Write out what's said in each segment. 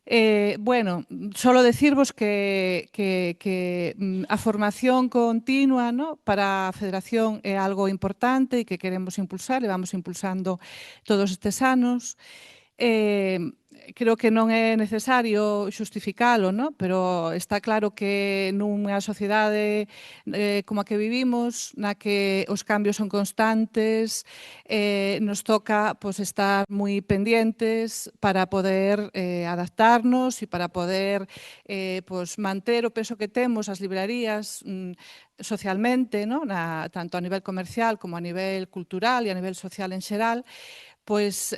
Bueno, solo decirvos a formación continua, ¿no?, para a Federación é algo importante e que queremos impulsar e vamos impulsando todos estes anos. Eh, Creo que non é necesario xustificalo, ¿no?, pero está claro que nunha sociedade como a que vivimos, na que os cambios son constantes, nos toca pois, estar moi pendientes para poder adaptarnos e para poder pois, manter o peso que temos as librarías socialmente, ¿no?, tanto a nivel comercial como a nivel cultural e a nivel social en xeral, pois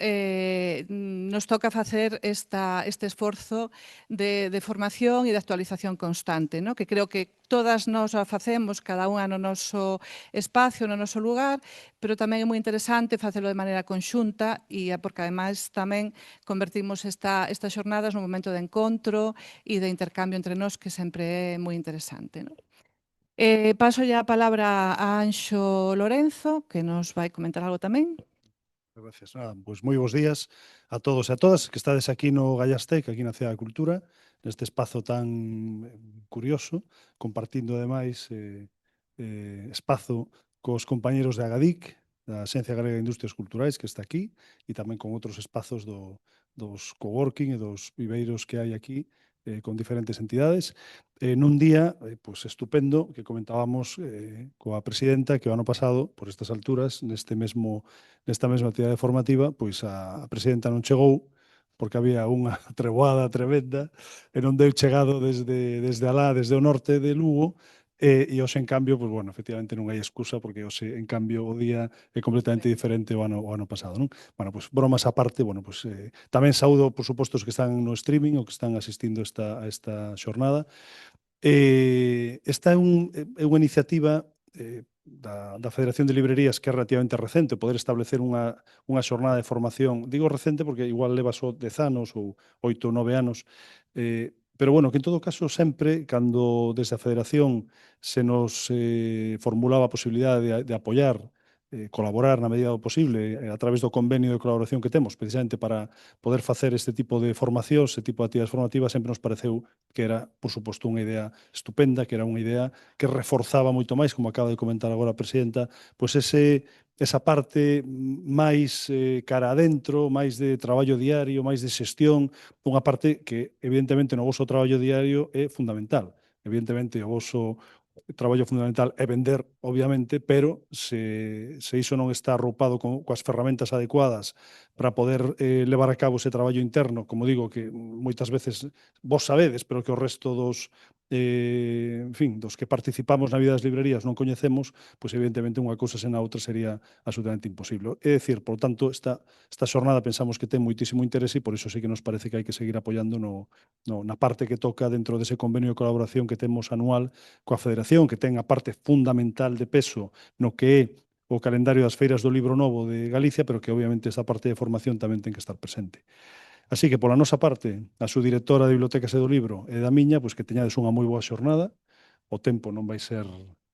nos toca facer este esforzo de formación e de actualización constante, ¿no?, que creo que todas nós a facemos, cada unha no noso espacio, no noso lugar, pero tamén é moi interesante facelo de maneira conxunta e porque ademais tamén convertimos estas xornadas nun momento de encontro e de intercambio entre nós que sempre é moi interesante, ¿no? Paso ya a palabra a Anxo Lorenzo, que nos vai comentar algo tamén. Gracias. Nada, pois moi bons días a todos e a todas que estades aquí no Gallastec, aquí na Cidade da Cultura, neste espazo tan curioso, compartindo ademais espazo cos compañeros de Agadic, da Axencia Galega de Industrias Culturais, que está aquí, e tamén con outros espazos dos coworking e dos viveiros que hai aquí, con diferentes entidades. Nun día, pois estupendo, que comentábamos coa presidenta que o ano pasado, por estas alturas, nesta mesma actividade formativa, pois a presidenta non chegou porque había unha treboada tremenda e non deu chegado desde alá, desde o norte de Lugo, e hoxe, en cambio, pois, bueno, efectivamente non hai excusa porque hoxe, en cambio, o día é completamente diferente ao ano pasado, non? Bueno, pois, bromas á parte, bueno, pois, tamén saúdo, por suposto, os que están no streaming, ou que están asistindo a esta xornada. Esta é unha iniciativa da Federación de Librerías que é relativamente recente, poder establecer unha xornada de formación. Digo recente porque igual leva só 10 anos ou 8 ou 9 anos, pero bueno, que en todo caso sempre, cando desde a Federación se nos formulaba a posibilidade de apoiar, colaborar na medida do posible a través do convenio de colaboración que temos precisamente para poder facer este tipo de formación, este tipo de actividades formativas, sempre nos pareceu que era, por suposto, unha idea estupenda, que era unha idea que reforzaba moito máis, como acaba de comentar agora a presidenta, pois esa parte máis cara adentro, máis de traballo diario, máis de xestión, unha parte que, evidentemente, no voso traballo diario é fundamental. Evidentemente, o voso traballo fundamental é vender, obviamente, pero se iso non está arroupado coas ferramentas adecuadas para poder levar a cabo ese traballo interno, como digo, que moitas veces vos sabedes, pero que o resto en fin, dos que participamos na vida das librerías non coñecemos, pois evidentemente unha cousa sen a outra sería absolutamente imposible. É dicir, por tanto, esta xornada pensamos que ten moitísimo interese e por iso sí que nos parece que hai que seguir apoiando na parte que toca dentro dese convenio de colaboración que temos anual coa Federación, que ten a parte fundamental de peso no que é o calendario das feiras do libro novo de Galicia, pero que obviamente esa parte de formación tamén ten que estar presente. Así que, pola nosa parte, a subdirectora de Bibliotecas e do Libro e da miña, pois que teñades unha moi boa xornada, o tempo non vai ser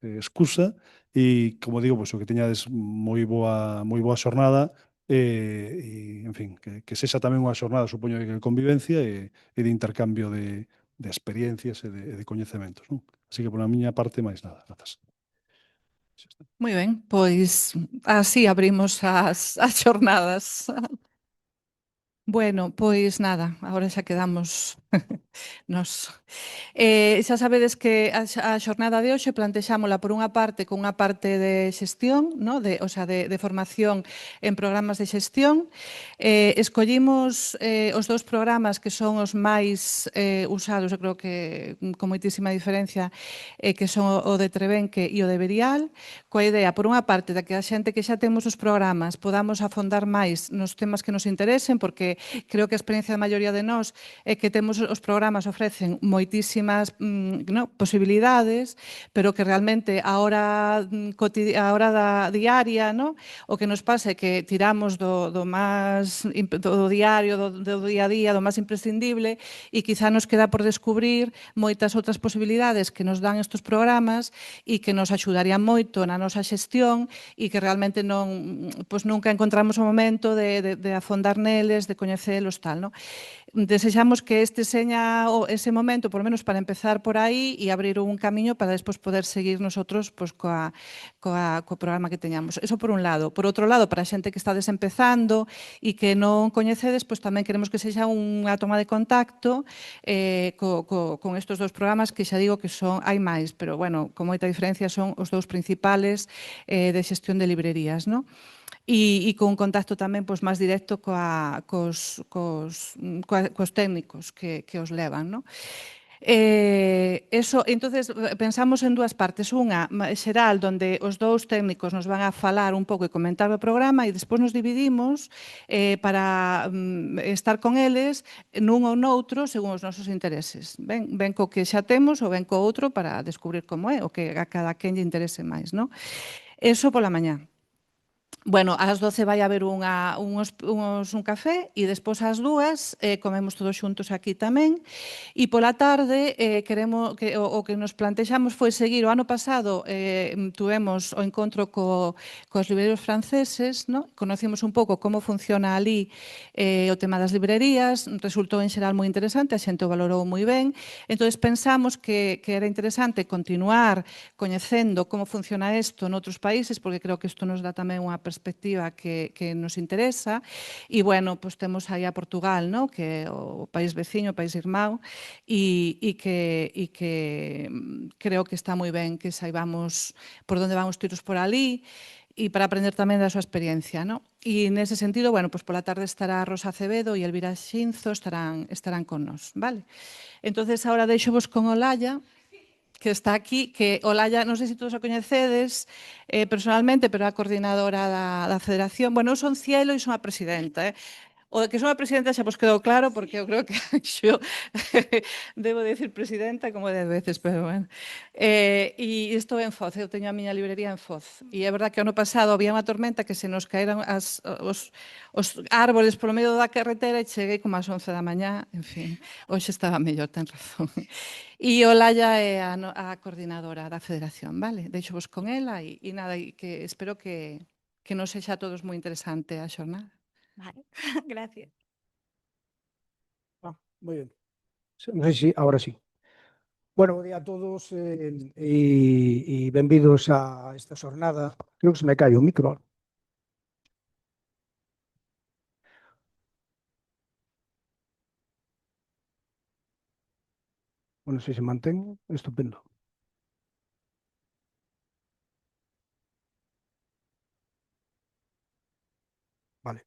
excusa, e, como digo, pois o que teñades moi boa xornada, en fin, que sexa tamén unha xornada, supoño, de convivencia e de intercambio de experiencias e de coñecementos, non? Así que, pola miña parte, máis nada. Grazas. Moi ben, pois así abrimos as xornadas. Bueno, pois nada, agora xa quedamos nos. Xa sabedes que a xornada de hoxe plantexámola por unha parte con unha parte de xestión, no? O sea, de formación en programas de xestión. Escollimos os dous programas que son os máis usados, eu creo que con moitísima diferencia, que son o de Trebenque e o de Berial, coa idea, por unha parte, de que a xente que xa temos os programas podamos afondar máis nos temas que nos interesen, porque creo que a experiencia da maioría de nós é que temos os programas ofrecen moitísimas posibilidades, pero que realmente a hora diaria, o que nos pasa é que tiramos do diario, do día a día, do máis imprescindible, e quizá nos queda por descubrir moitas outras posibilidades que nos dan estes programas e que nos axudarían moito na nosa xestión e que realmente nunca encontramos o momento de afondar neles, de coñecelos, tal, non? desexamos que este seña ese momento, por lo menos para empezar por aí e abrir un camiño para despois poder seguir nosotros pois, co programa que teñamos. Eso por un lado. Por outro lado, para a xente que está desempezando e que non coñecedes, pois tamén queremos que sexa unha toma de contacto con estes dous programas que xa digo que son, hai máis, pero bueno, con moita diferencia son os dous principales de xestión de librerías, non? E con un contacto tamén pois, máis directo cos técnicos que os levan. No? Entonces, pensamos en dúas partes. Unha xeral, onde os dous técnicos nos van a falar un pouco e comentar o programa e despois nos dividimos para estar con eles nun ou noutro según os nosos intereses. Ben co que xa temos ou ben co outro para descubrir como é, o que a cada quen lle interese máis. No? Eso pola mañá. Bueno, ás 12 vai haber un café e despois ás 2 comemos todos xuntos aquí tamén. E pola tarde queremos que o que nos plantexamos foi seguir. O ano pasado tuvemos o encontro cos libreros franceses, no? Conocimos un pouco como funciona ali o tema das librerías, resultou en xeral moi interesante, a xente o valorou moi ben. Entón pensamos que era interesante continuar coñecendo como funciona isto noutros países, porque creo que isto nos dá tamén unha perspectiva que nos interesa. E, bueno, pues temos aí a Portugal, ¿no? Que é o país veciño, o país irmão, e que creo que está moi ben que saibamos por onde van os tiros por ali, e para aprender tamén da súa experiencia, ¿no? E nese sentido, bueno, pues pola tarde estará Rosa Acevedo e Elvira Xinzo estarán con nos, vale? Entonces, agora deixo-vos con Olalla, que está aquí, que Olalla, non sei se todos a coñecedes personalmente, pero é a coordinadora da Federación. Bueno, eu son Cielo e son a presidenta. O de que son a presidenta xa vos quedou claro, porque eu creo que xo debo decir presidenta como 10 veces, pero bueno. E estou en Foz, eu teño a miña librería en Foz. E é verdad que ano pasado había unha tormenta que se nos caeran os árboles polo medio da carretera e cheguei como ás 11 da mañá, en fin, hoxe estaba mellor, ten razón. E Olalla é a coordinadora da federación, vale? Deixo vos con ela e nada, e que espero que nos sexa a todos moi interesante a xornada. Vale, gracias. Muy bien. No sé si ahora sí. Bueno, bo día a todos e benvidos a esta xornada. Creo que se me cae o micro. Bueno, se mantén, estupendo. Vale.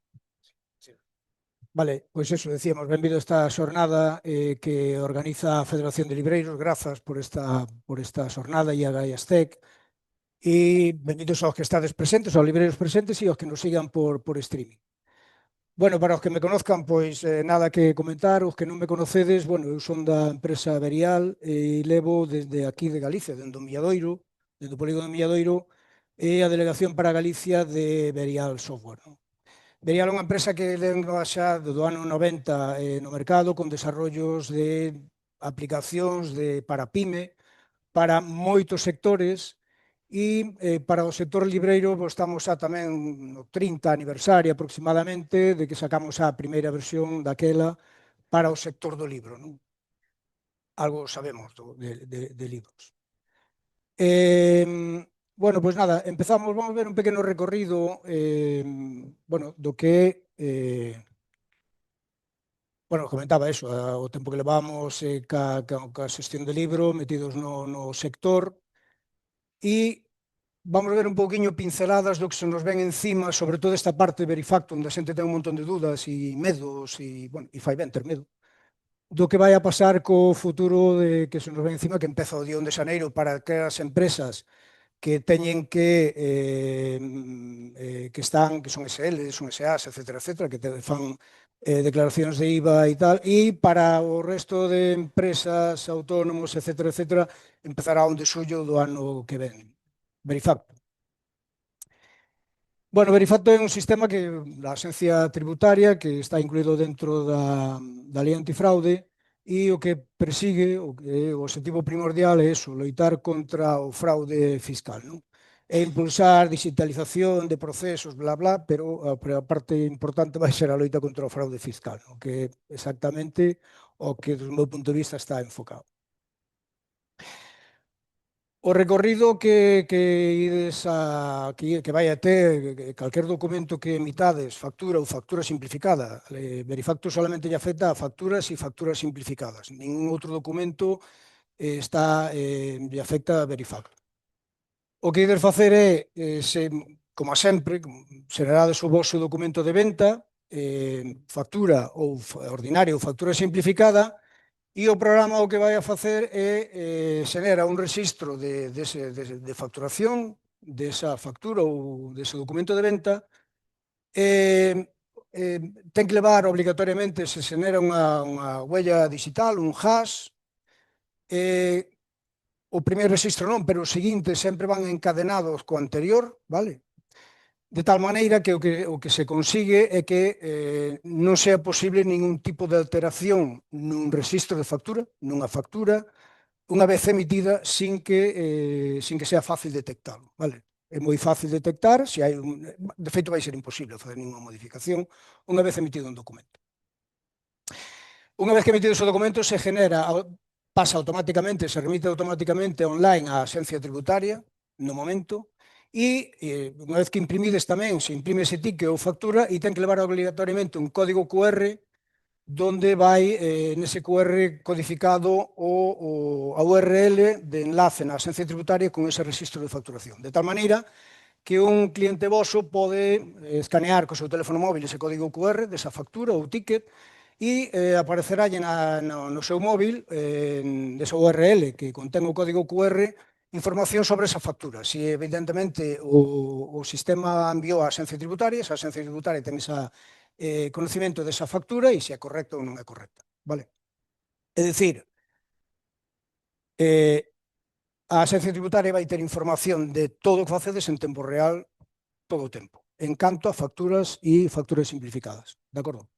Vale, pois eso, decíamos, benvido a esta xornada que organiza a Federación de Libreiros, grazas por esta xornada e a Gaiastec, e benvidos aos que estades presentes, aos libreiros presentes e aos que nos sigan por streaming. Bueno, para os que me conozcan, pois nada que comentar, os que non me conocedes, bueno, eu son da empresa Berial e levo desde aquí de Galicia, dende o Milladoiro, dende o polígono de Milladoiro, e a delegación para Galicia de Berial Software. Non? Berial é unha empresa que leva xa do ano 90 no mercado con desarrollos de aplicacións para PYME, para moitos sectores e para o sector libreiro estamos xa tamén no 30 aniversario aproximadamente de que sacamos a primeira versión daquela para o sector do libro. Non? Algo sabemos de libros. Bueno, pois nada, empezamos, vamos ver un pequeno recorrido bueno, do que bueno, comentaba eso, o tempo que levamos ca xestión de libro, metidos no sector, e vamos ver un pouquiño pinceladas do que se nos ven encima, sobre todo esta parte de Verifacto, onde a xente ten un montón de dudas e medos, e, bueno, e fai ben ter medo, do que vai a pasar co futuro que se nos ven encima, que empeza o día 1 de xaneiro para que as empresas que teñen que son SL, son SAs, etcétera, etcétera, que fan declaracións de IVA e tal, e para o resto de empresas, autónomos, etcétera, etcétera, empezará o 1 de xullo do ano que ven. Verifacto. Bueno, Verifacto é un sistema que da Axencia Tributaria que está incluído dentro da Lei Antifraude e o que persigue, o objetivo primordial é eso, loitar contra o fraude fiscal. Non? e impulsar digitalización de procesos, bla, bla, pero a parte importante vai ser a loita contra o fraude fiscal, no? Que é exactamente o que, do meu punto de vista, está enfocado. O recorrido que vai a ter calquer documento que emitades, factura ou factura simplificada. Verifactu solamente lle afecta a facturas e facturas simplificadas. Ningún outro documento lle afecta a Verifactu. O que ides facer é, como a sempre, xerarades o vosso documento de venta, factura ou ordinaria ou factura simplificada, e o programa o que vai a facer é xenera un registro de facturación desa factura ou dese documento de venta. Ten que levar obligatoriamente, se xenera unha huella digital, un hash. O primeiro registro non, pero os seguintes sempre van encadenados co anterior, vale? De tal maneira que o que se consigue é que non sea posible ningún tipo de alteración nun registro de factura, nunha factura, unha vez emitida sin que sea fácil detectalo, vale? É moi fácil detectar, de feito vai ser imposible facer ninguna modificación unha vez emitido un documento. Unha vez que emitido ese documento se pasa automáticamente, se remite automáticamente online á Axencia Tributaria no momento, e unha vez que imprimides tamén, se imprime ese ticket ou factura e ten que levar obligatoriamente un código QR donde vai nese QR codificado a URL de enlace na Axencia Tributaria con ese registro de facturación. De tal maneira que un cliente voso pode escanear co seu teléfono móvil ese código QR desa factura ou ticket e aparecerálle no seu móvil, desa URL que contén o código QR, información sobre esa factura. Si evidentemente o sistema enviou á Axencia Tributaria, esa Axencia Tributaria ten ese conocimiento desa factura e se é correcta ou non é correcta. Vale? É dicir, a Axencia Tributaria vai ter información de todo o que facedes en tempo real todo o tempo, en canto a facturas e facturas simplificadas. De acordo?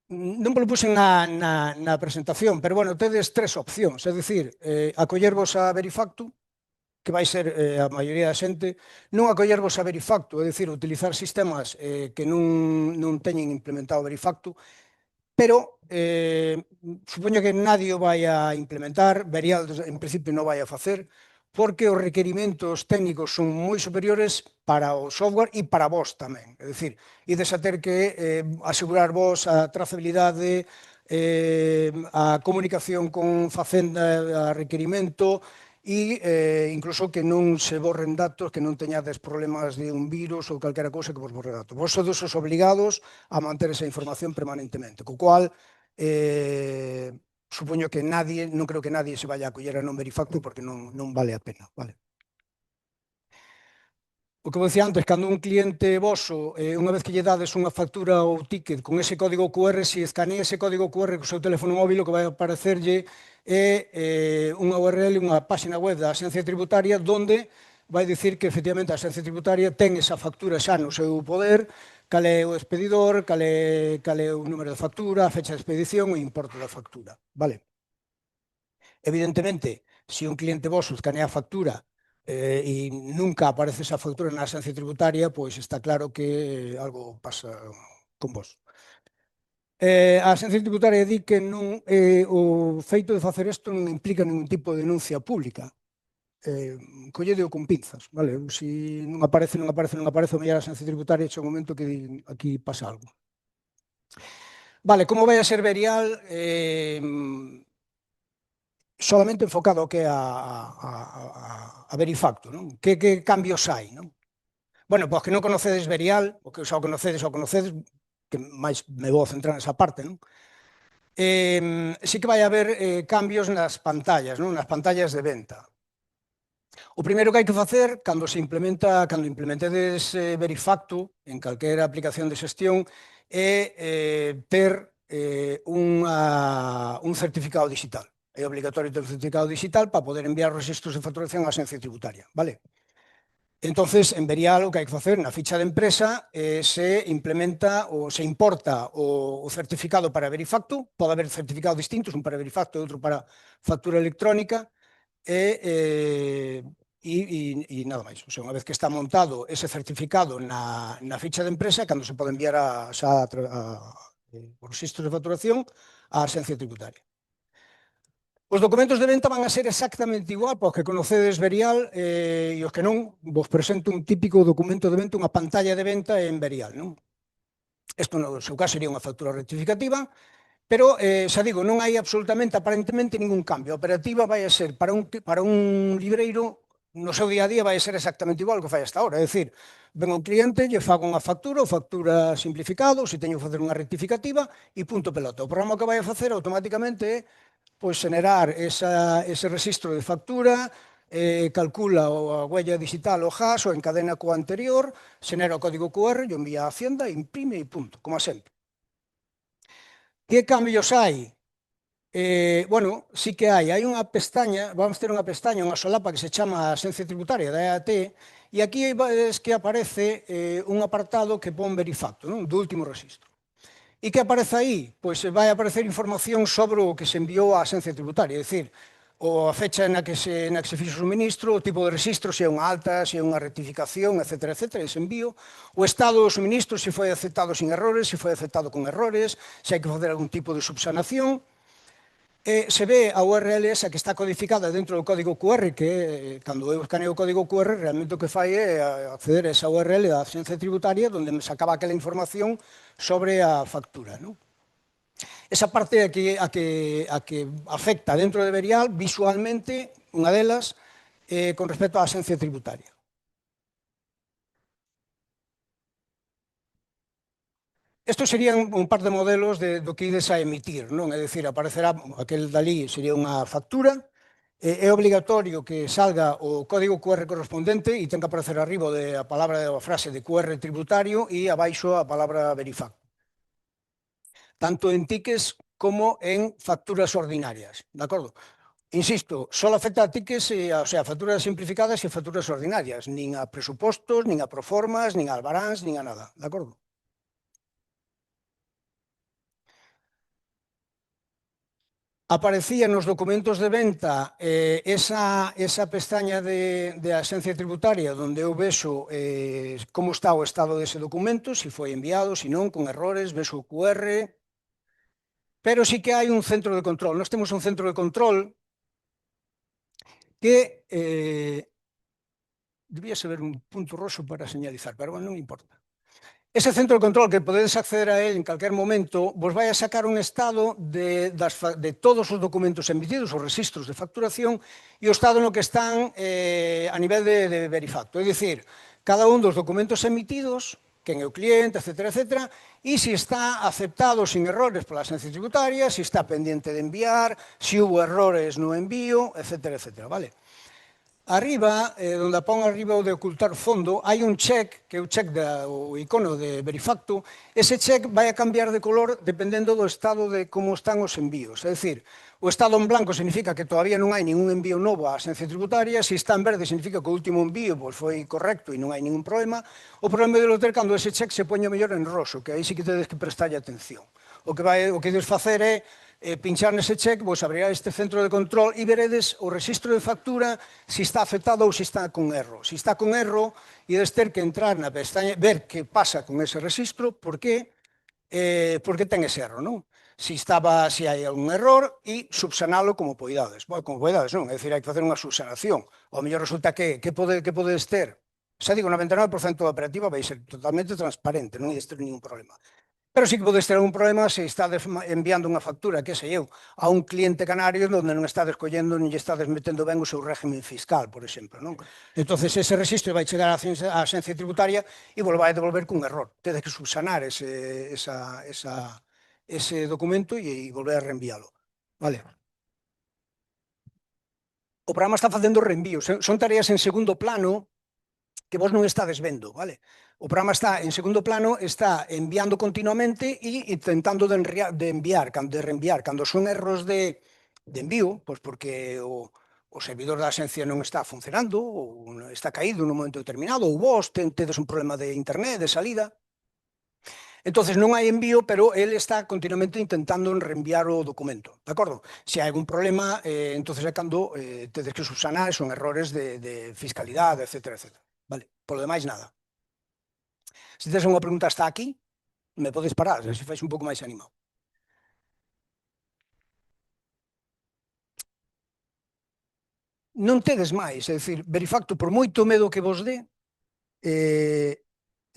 Non vos puxen na presentación, pero, bueno, tedes tres opcións, é dicir, acollervos a Verifactu, que vai ser a maioría da xente, non acollervos a Verifactu, é dicir, utilizar sistemas que non teñen implementado Verifactu, pero supoño que nadie o vai a implementar, Verial en principio non vai a facer, porque os requerimentos técnicos son moi superiores para o software e para vos tamén. É dicir, ides a ter que asegurar vos a trazabilidade, a comunicación con Facenda a requerimento e incluso que non se borren datos, que non teñades problemas de un virus ou calquera cousa que vos borre datos. Vos sodes os obligados a manter esa información permanentemente, co cual supoño que non creo que nadie se vaya a acoller a non Verifactu porque non vale a pena. Vale. O que vos dicía antes, cando un cliente voso, unha vez que lle dades unha factura ou ticket con ese código QR, se escanea ese código QR co seu teléfono móvil, o que vai aparecerlle é unha URL, unha páxina web da Axencia Tributaria onde vai dicir que efectivamente a Axencia Tributaria ten esa factura xa no seu poder, cal é o expedidor, cal é o número de factura, a fecha de expedición e o importe da factura. Vale. Evidentemente, se un cliente voso escanea a factura e nunca aparece esa factura na Axencia Tributaria, pois está claro que algo pasa con vos. A Axencia Tributaria di que o feito de facer isto non implica ningún tipo de denuncia pública. Colledeo con pinzas, vale? Se non aparece, o mellor a Axencia Tributaria chega un momento que aquí pasa algo. Vale, como vai a ser Verial? Solamente enfocado ao que é a Verifactu, non? Que cambios hai, non? Bueno, pois que non conocedes Verial, o que xa o conocedes, que máis me vou centrar nesa parte, non? Sí que vai haber cambios nas pantallas, non? Nas pantallas de venta. O primeiro que hai que facer, cando implementedes Verifactu en calquera aplicación de xestión, é ter un certificado digital. É obligatorio ter un certificado digital para poder enviar registros de facturación á Axencia Tributaria, vale? Entonces, en Verial, o que hai que facer na ficha de empresa se implementa ou se importa o certificado para Verifactu, pode haber certificados distintos, un para Verifactu e outro para factura electrónica, e e nada máis. O sea, unha vez que está montado ese certificado na ficha de empresa, cando se pode enviar os registros de facturación á Axencia Tributaria. Os documentos de venta van a ser exactamente igual, para os que conocedes Verial e os que non, vos presento un típico documento de venta, unha pantalla de venta en Verial, non? Isto no seu caso sería unha factura rectificativa, pero, xa digo, non hai absolutamente, aparentemente, ningún cambio. A operativa vai a ser para un libreiro, no seu día a día vai a ser exactamente igual que fai hasta ahora. É dicir, ven un cliente, lle fago unha factura, ou factura simplificado, se teño que facer unha rectificativa, e punto pelota. O programa que vai a facer automáticamente é pois xenerar ese registro de factura, calcula a huella digital o hash, o encadena co anterior, xenera o código QR, o envía a Hacienda, imprime e punto, como sempre. Que cambios hai? Bueno, sí que hai unha pestaña, vamos ter unha pestaña, unha solapa que se chama Axencia Tributaria da EAT, e aquí es que aparece un apartado que pon Verifacto, non? Do último registro. E que aparece aí? Pois vai aparecer información sobre o que se enviou á Axencia Tributaria, é dicir, a fecha na que se fixo o suministro, o tipo de registro, se é unha alta, se é unha rectificación, etc., ese envío, o estado do suministro, se foi aceptado sin errores, se foi aceptado con errores, se hai que facer algún tipo de subsanación. Se ve a URL esa que está codificada dentro do código QR, que cando eu escaneo o código QR, realmente o que fai é acceder a esa URL da Axencia Tributaria onde me sacaba aquela información sobre a factura, non? Esa parte a que afecta dentro de Verial visualmente, unha delas, con respecto á Axencia Tributaria. Estos serían un par de modelos do que ides a emitir, non? É dicir, aparecerá aquel dalí, sería unha factura, é obligatorio que salga o código QR correspondente e ten que aparecer arriba a palabra ou a frase de QR tributario e abaixo a palabra Verifact. Tanto en tickets como en facturas ordinarias, de acordo? Insisto, só afecta a tickets, o sea, facturas simplificadas e facturas ordinarias, nin a presupostos, nin a proformas, nin a albaráns, nin a nada, de acordo? Aparecía nos documentos de venta esa pestaña de Axencia Tributaria onde eu vexo como está o estado dese documento, se foi enviado, se non, con errores, vexo o QR, pero sí que hai un centro de control. Nós temos un centro de control que debía ser un punto roxo para señalizar, pero bueno, non importa. Ese centro de control que podedes acceder a él en calquer momento vos vai a sacar un estado de todos os documentos emitidos, os registros de facturación e o estado no que están a nivel de Verifacto. É dicir, cada un dos documentos emitidos, quen é o cliente, etc., e se está aceptado sin errores pola Axencia Tributaria, se está pendiente de enviar, se hubo errores no envío, etc., vale? Arriba, onde pon arriba o de ocultar fondo, hai un check, que é o check o icono de Verifacto. Ese check vai a cambiar de color dependendo do estado de como están os envíos. É dicir, o estado en blanco significa que todavía non hai ningún envío novo á Axencia Tributaria, se está en verde significa que o último envío foi correcto e non hai ningún problema. O problema de ter cando ese check se poña mellor en roxo, que aí sí que tedes que prestarlle atención. O que ides facer é pinchar nese check, vos abrirá este centro de control e veredes o registro de factura se está afectado ou se está con erro. Se está con erro, ides ter que entrar na pestaña, ver que pasa con ese registro, por que ten ese erro, non? Se hai algún error e subsanalo como poidades. Bueno, como poidades non, é dicir, hai que facer unha subsanación. Ao mellor resulta que podedes ter. Xa digo, 99% da operativa vai ser totalmente transparente, non ides ter ningún problema. Pero sí que podes ter un problema se estades enviando unha factura, que sei eu, a un cliente canario onde non estades collendo nin lle estades metendo ben o seu régimen fiscal, por exemplo, non? Entón, ese registro vai chegar á Axencia Tributaria e vos vai devolver cun error. Tedes que subsanar ese documento e volver a reenviálo. Vale? O programa está facendo reenvíos. Son tareas en segundo plano que vos non estades vendo, vale? O programa está en segundo plano, está enviando continuamente e intentando de reenviar. Cando son erros de envío, pois porque o servidor da Axencia non está funcionando, ou está caído nun momento determinado, ou vos tedes un problema de internet, de salida. Entonces non hai envío, pero ele está continuamente intentando reenviar o documento, de acordo? Se hai algún problema, entonces é cando tedes que subsanar, son errores de fiscalidade, etcétera, etcétera. Vale, polo demais nada. Se tedes unha pregunta hasta aquí, me podes parar, se fais un pouco máis animado. Non tedes máis, é dicir, Verifacto, por moito medo que vos dé,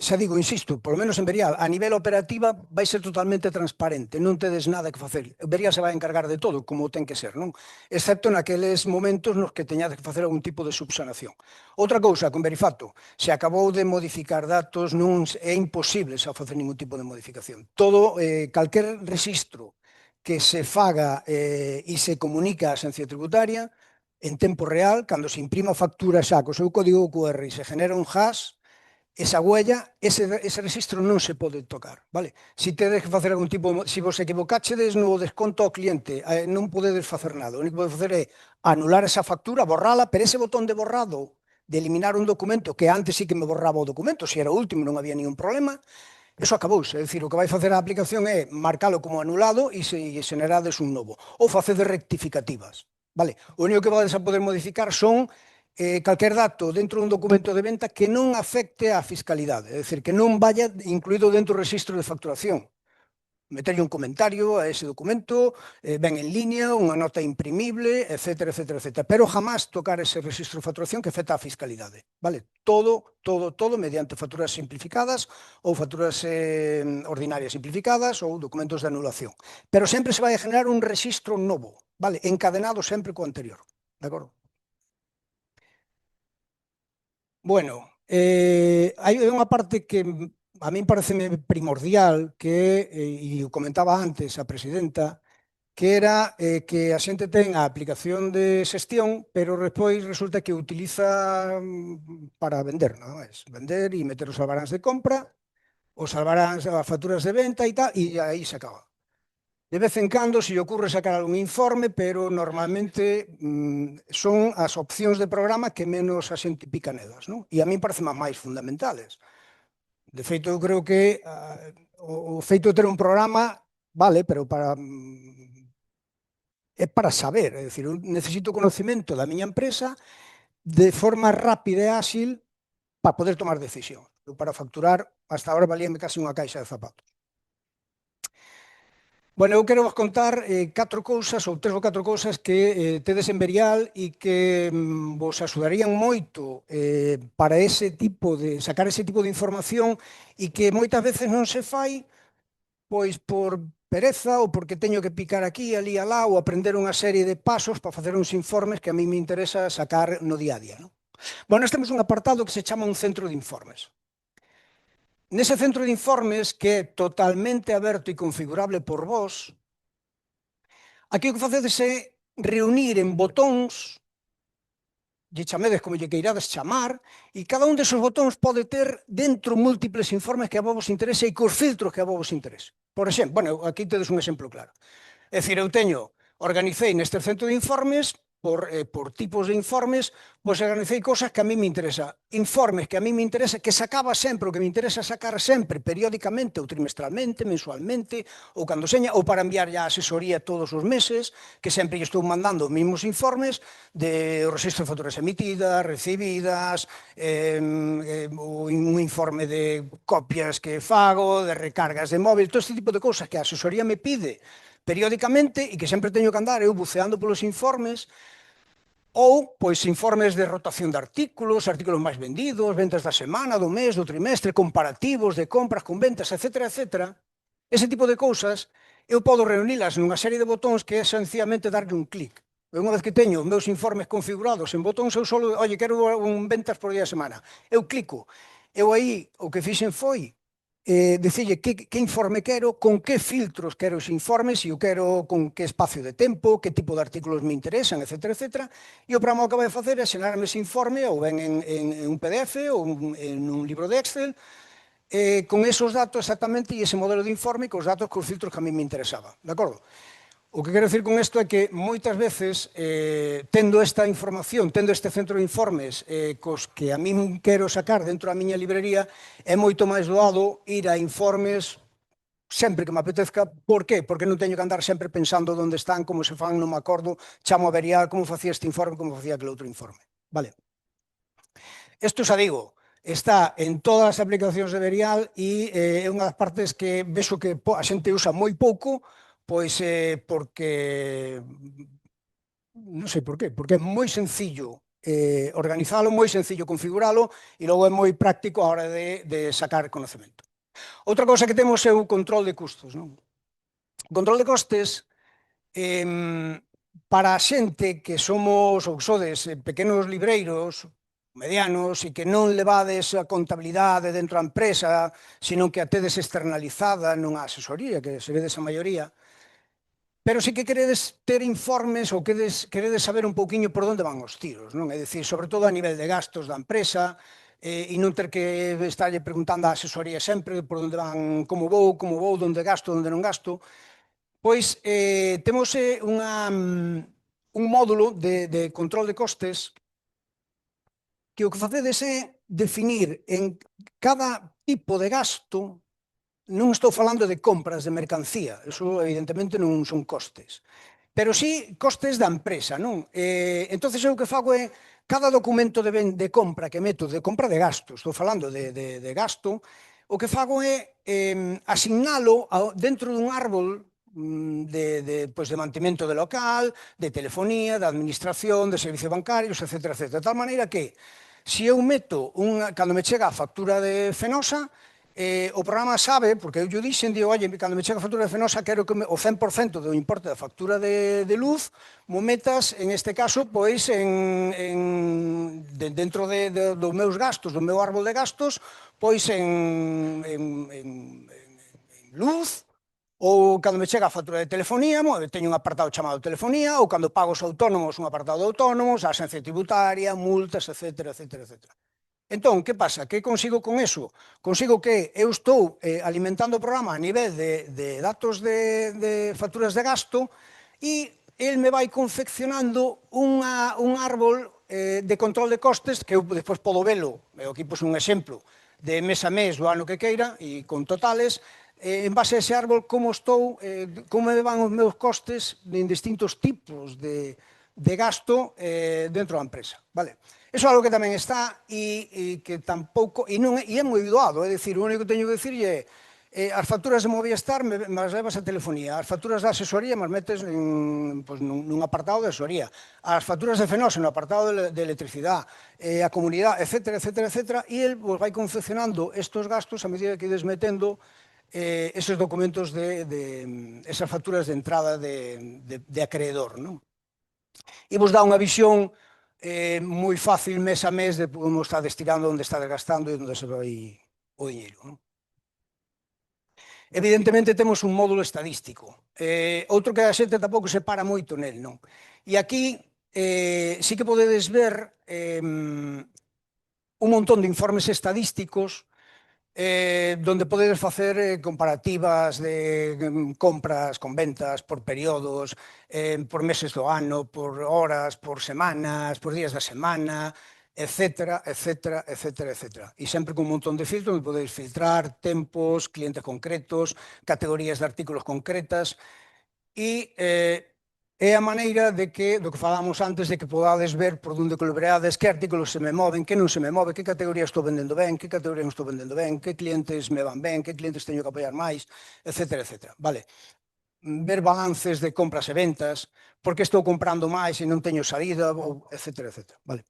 xa digo, insisto, polo menos en Verial, a nivel operativa vai ser totalmente transparente, non tedes nada que facer. Verial se vai encargar de todo, como ten que ser, non? Excepto naqueles momentos nos que teñades que facer algún tipo de subsanación. Outra cousa, con Verifacto, se acabou de modificar datos, non é imposible xa facer ningún tipo de modificación. Todo, calquer registro que se faga e se comunica á Axencia Tributaria, en tempo real, cando se imprima a factura xa co seu código QR e se genera un hash, esa huella, ese registro non se pode tocar, vale? Se tedes que facer algún tipo, se vos equivocachedes no desconto ao cliente, non podedes facer nada, o único que podedes facer é anular esa factura, borrala, pero ese botón de borrado, de eliminar un documento, que antes sí que me borraba o documento, se era o último non había ningún problema, eso acabouse, é dicir, o que vai facer a aplicación é marcalo como anulado e se generades un novo, ou facedes rectificativas. Vale, o único que vades a poder modificar son calquer dato dentro dun documento de venta que non afecte á fiscalidade, é dicir, que non vaya incluído dentro do registro de facturación. Meterlle un comentario a ese documento, ben en línea, unha nota imprimible, etcétera, etcétera, etcétera. Pero jamás tocar ese registro de facturación que afecta á fiscalidade. Vale? Todo mediante facturas simplificadas ou facturas ordinarias simplificadas ou documentos de anulación. Pero sempre se vai a generar un registro novo, vale? Encadenado sempre co anterior. De acordo? Bueno, hai unha parte que a min pareceme primordial, que, e o comentaba antes a presidenta, que era que a xente ten a aplicación de xestión, pero despois resulta que utiliza para vender, nada máis. Vender e meter os albaráns de compra, os albaráns, as facturas de venta e tal, e aí se acaba. De vez en cando se lle ocurre sacar algún informe, pero normalmente son as opcións de programa que menos a xente pica nelas, non? E a min parecen máis fundamentales. De feito, eu creo que o feito de ter un programa vale, pero é para saber, é dicir, eu necesito conocimento da miña empresa de forma rápida e áxil para poder tomar decisión. Eu para facturar, hasta ahora valíame casi unha caixa de zapatos. Bueno, eu quero vos contar 4 cousas ou 3 ou 4 cousas que tedes en Verial e que vos axudarían moito para sacar ese tipo de información e que moitas veces non se fai pois por pereza ou porque teño que picar aquí, ali, alá ou aprender unha serie de pasos para facer uns informes que a mí me interesa sacar no día a día, non? Bueno, nós temos un apartado que se chama un centro de informes. Nese centro de informes, que é totalmente aberto e configurable por vos, aquí o que facedes é reunir en botóns, lle chamedes como lle queirades chamar, e cada un desos botóns pode ter dentro múltiples informes que a vos interese e cos filtros que a vos interese. Por exemplo, bueno, aquí tedes un exemplo claro. É dicir, eu organicei neste centro de informes, por tipos de informes, pois organicei cosas que a mí me interesa. Informes que a mí me interesa, que sacaba sempre, o que me interesa sacar sempre, periódicamente, ou trimestralmente, mensualmente, ou cando seña, ou para enviar a asesoría todos os meses, que sempre estou mandando os mesmos informes de registro de facturas emitidas, recibidas, un informe de copias que fago, de recargas de móvil, todo este tipo de cousas que a asesoría me pide periódicamente e que sempre teño que andar eu buceando polos informes, ou pois informes de rotación de artículos máis vendidos, ventas da semana, do mes, do trimestre, comparativos de compras con ventas, etcétera, etcétera. Ese tipo de cousas eu podo reunilas nunha serie de botóns que é sencillamente darlle un clic. Unha vez que teño os meus informes configurados en botóns, eu solo, quero un ventas por día a semana. Eu clico. Eu aí o que fixen foi dicirlle que informe quero, con que filtros quero os informes, se eu quero con que espacio de tempo, que tipo de artículos me interesan, etcétera, etcétera, e o programa que vai facer é xenarme ese informe ou ben en un PDF ou en un libro de Excel, con esos datos exactamente e ese modelo de informe cos datos cos filtros que a mí me interesaba, de acordo? O que quero dicir con isto é que moitas veces, tendo esta información, tendo este centro de informes cos que a min quero sacar dentro da miña librería, é moito máis doado ir a informes sempre que me apetezca. Por qué? Porque non teño que andar sempre pensando onde están, como se fan, non me acordo, chamo a veriar como facía este informe, como facía aquel outro informe. Vale. Isto xa digo, está en todas as aplicacións de Verial e é unha das partes que vexo que a xente usa moi pouco, pois porque non sei por qué, porque é moi sencillo organizalo, moi sencillo configuralo e logo é moi práctico a hora de sacar conocemento. Outra cousa que temos é o control de custos, non? O control de costes, para a xente que somos ou sodes pequenos libreiros, medianos, e que non levades a contabilidade dentro da empresa, sino que a tedes externalizada nunha asesoría, que se vedes a maioría, pero si que queredes ter informes ou queredes saber un pouquiño por onde van os tiros, non? É dicir, sobre todo a nivel de gastos da empresa, e non ter que estarlle preguntando á asesoría sempre por onde van, como vou, onde gasto, onde non gasto. Pois temos un módulo de control de costes que o que facedes é definir en cada tipo de gasto. Non estou falando de compras de mercancía, eso evidentemente non son costes, pero sí costes da empresa, non? Entonces eu o que fago é, cada documento de compra que meto, de compra de gasto, estou falando de gasto, o que fago é asignalo dentro dun árbol de mantemento de local, de telefonía, de administración, de servicios bancarios, etc. De tal maneira que, se eu meto, cando me chega a factura de Fenosa, o programa sabe, porque eu dixen, digo, oye, cando me chega a factura de Fenosa quero que o 100% do importe da factura de luz mo metas, en este caso, pois dentro dos meus gastos, do meu árbol de gastos, pois en luz, ou cando me chega a factura de telefonía, teño un apartado chamado telefonía, ou cando pago os autónomos, un apartado de autónomos, a asencia tributaria, multas, etc. Entón, que pasa? Que consigo con eso? Consigo que eu estou alimentando o programa a nivel de datos de facturas de gasto e el me vai confeccionando un árbol de control de costes que eu despois podo velo, aquí pus un exemplo de mes a mes do ano que queira e con totales, en base a ese árbol como me van os meus costes en distintos tipos de gasto dentro da empresa, vale? Iso é algo que tamén está e que tampouco, e é moi doado, é dicir, o único que teño que dicirlle é as facturas de Movistar me as levas a telefonía, as facturas da asesoría me as metes nun apartado de asesoría, as facturas de Fenosa no apartado de electricidade, a comunidade, etc. E el vai confeccionando estes gastos a medida que ides metendo esos documentos esas facturas de entrada de acreedor, non? E vos dá unha visión moi fácil mes a mes de como está destinando, onde está desgastando e onde se vai o diñeiro, non? Evidentemente temos un módulo estadístico, outro que a xente tampouco se para moito nel, non? E aquí sí que podedes ver un montón de informes estadísticos donde podedes facer comparativas de compras con ventas por períodos, por meses do ano, por horas, por semanas, por días da semana, etc. E sempre con un montón de filtros onde podedes filtrar tempos, clientes concretos, categorías de artículos concretas e é a maneira do que falábamos antes, de que podades ver por onde colaboreades, que artículos se me moven, que non se me move, que categorías estou vendendo ben, que categorías non estou vendendo ben, que clientes me van ben, que clientes teño que apoiar máis, etc. Vale. Ver balances de compras e ventas, porque estou comprando máis e non teño salida, etc. Vale.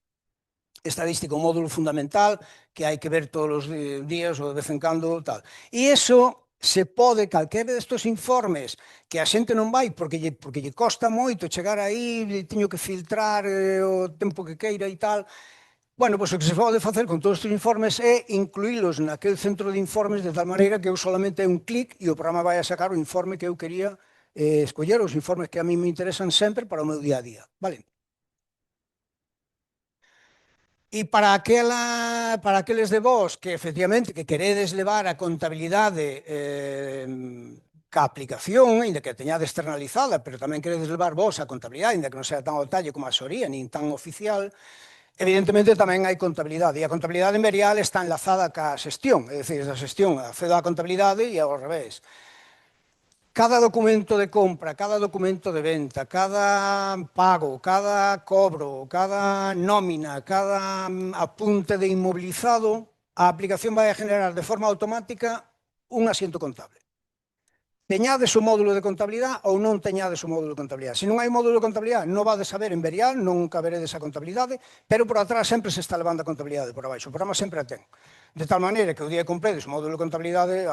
Estadístico, un módulo fundamental que hai que ver todos os días ou de vez en cando, tal. E iso se pode, calquera destes informes que a xente non vai porque lle costa moito chegar aí, teño que filtrar o tempo que queira e tal, bueno, pois o que se pode facer con todos estes informes é incluílos naquele centro de informes de tal maneira que eu solamente un clic e o programa vai a sacar o informe que eu quería escoller, os informes que a mí me interesan sempre para o meu día a día, vale? E para aqueles de vós que efectivamente que queredes levar a contabilidade ca aplicación, ainda que a teñade externalizada, pero tamén queredes levar vós a contabilidade, ainda que non sea tan ao detalle como a asesoría, nin tan oficial, evidentemente tamén hai contabilidade. E a contabilidade en Verial está enlazada ca xestión, é dicir, a xestión accedo á contabilidade e ao revés. cada documento de compra, cada documento de venta, cada pago, cada cobro, cada nómina, cada apunte de inmovilizado, a aplicación vai a generar de forma automática un asiento contable. Teñades o módulo de contabilidade ou non teñades o módulo de contabilidade. Se non hai módulo de contabilidade, non vades saber en Verial, nunca veredes a contabilidade, pero por atrás sempre se está levando a contabilidade por abaixo. O programa sempre a ten. De tal maneira que o día que compredes o módulo de contabilidade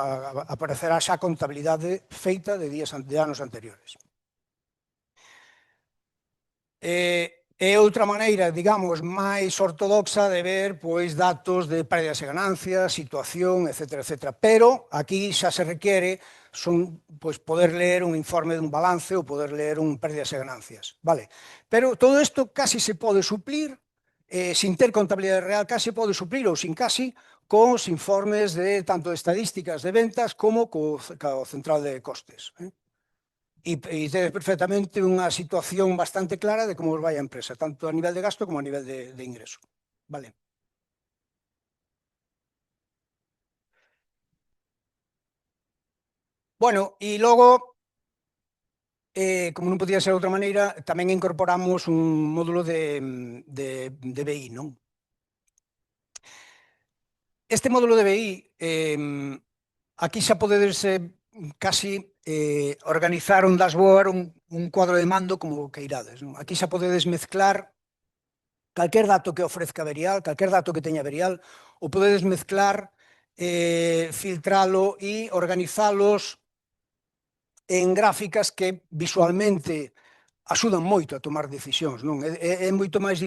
aparecerá xa a contabilidade feita de anos anteriores. É outra maneira, digamos, máis ortodoxa de ver pois datos de pérdidas e ganancias, situación, etc. Pero aquí xa se requiere pois, poder ler un informe dun balance ou poder ler un pérdidas e ganancias. Vale? Pero todo isto casi se pode suplir, sin ter contabilidade real, casi pode suplir ou sin casi, cos informes de tanto de estadísticas de ventas como co central de costes. E tedes perfectamente unha situación bastante clara de como vai a empresa, tanto a nivel de gasto como a nivel de ingreso. Vale. Bueno, e logo, como non podía ser de outra maneira, tamén incorporamos un módulo de BI, non? Este módulo de BI, aquí xa podedes casi organizar un dashboard, un cuadro de mando como que irades. Non? Aquí xa podedes mezclar calquer dato que ofrezca Verial, calquer dato que teña Verial, o podedes mezclar, filtralo e organizalos en gráficas que visualmente axudan moito a tomar decisións. Non? É moito máis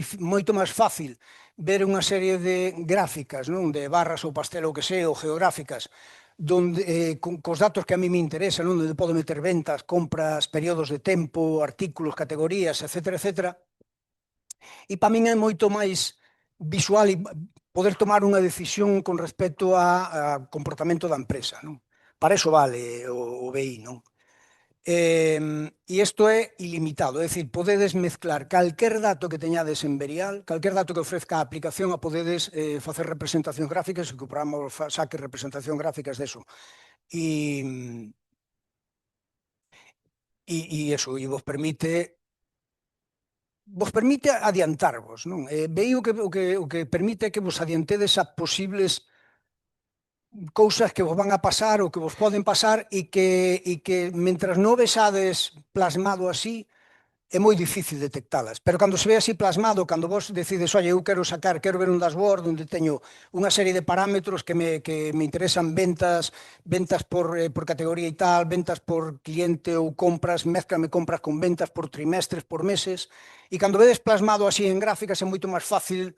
fácil ver unha serie de gráficas, non? De barras ou pastel ou que sei, ou geográficas, donde, cos datos que a mí me interesan, non? Onde podo meter ventas, compras, períodos de tempo, artículos, categorías, etc. E para min é moito máis visual e poder tomar unha decisión con respecto a comportamento da empresa. Non? Para iso vale o BI, non? E isto é ilimitado, é dicir, podedes mezclar calquer dato que teñades en Verial, calquer dato que ofrezca a aplicación, a podedes facer representacións gráficas e que o programa saque representacións gráficas deso. E iso, e vos permite adiantarvos, non? BI o que permite é que vos adiantedes a posibles cousas que vos van a pasar ou que vos poden pasar e que mentras non vexades plasmado así, é moi difícil detectalas, pero cando se ve así plasmado, cando vos decides, oye, eu quero ver un dashboard onde teño unha serie de parámetros que me interesan, ventas por categoría e tal, ventas por cliente ou compras, mézclame compras con ventas por trimestres, por meses, e cando vedes plasmado así en gráficas é moito máis fácil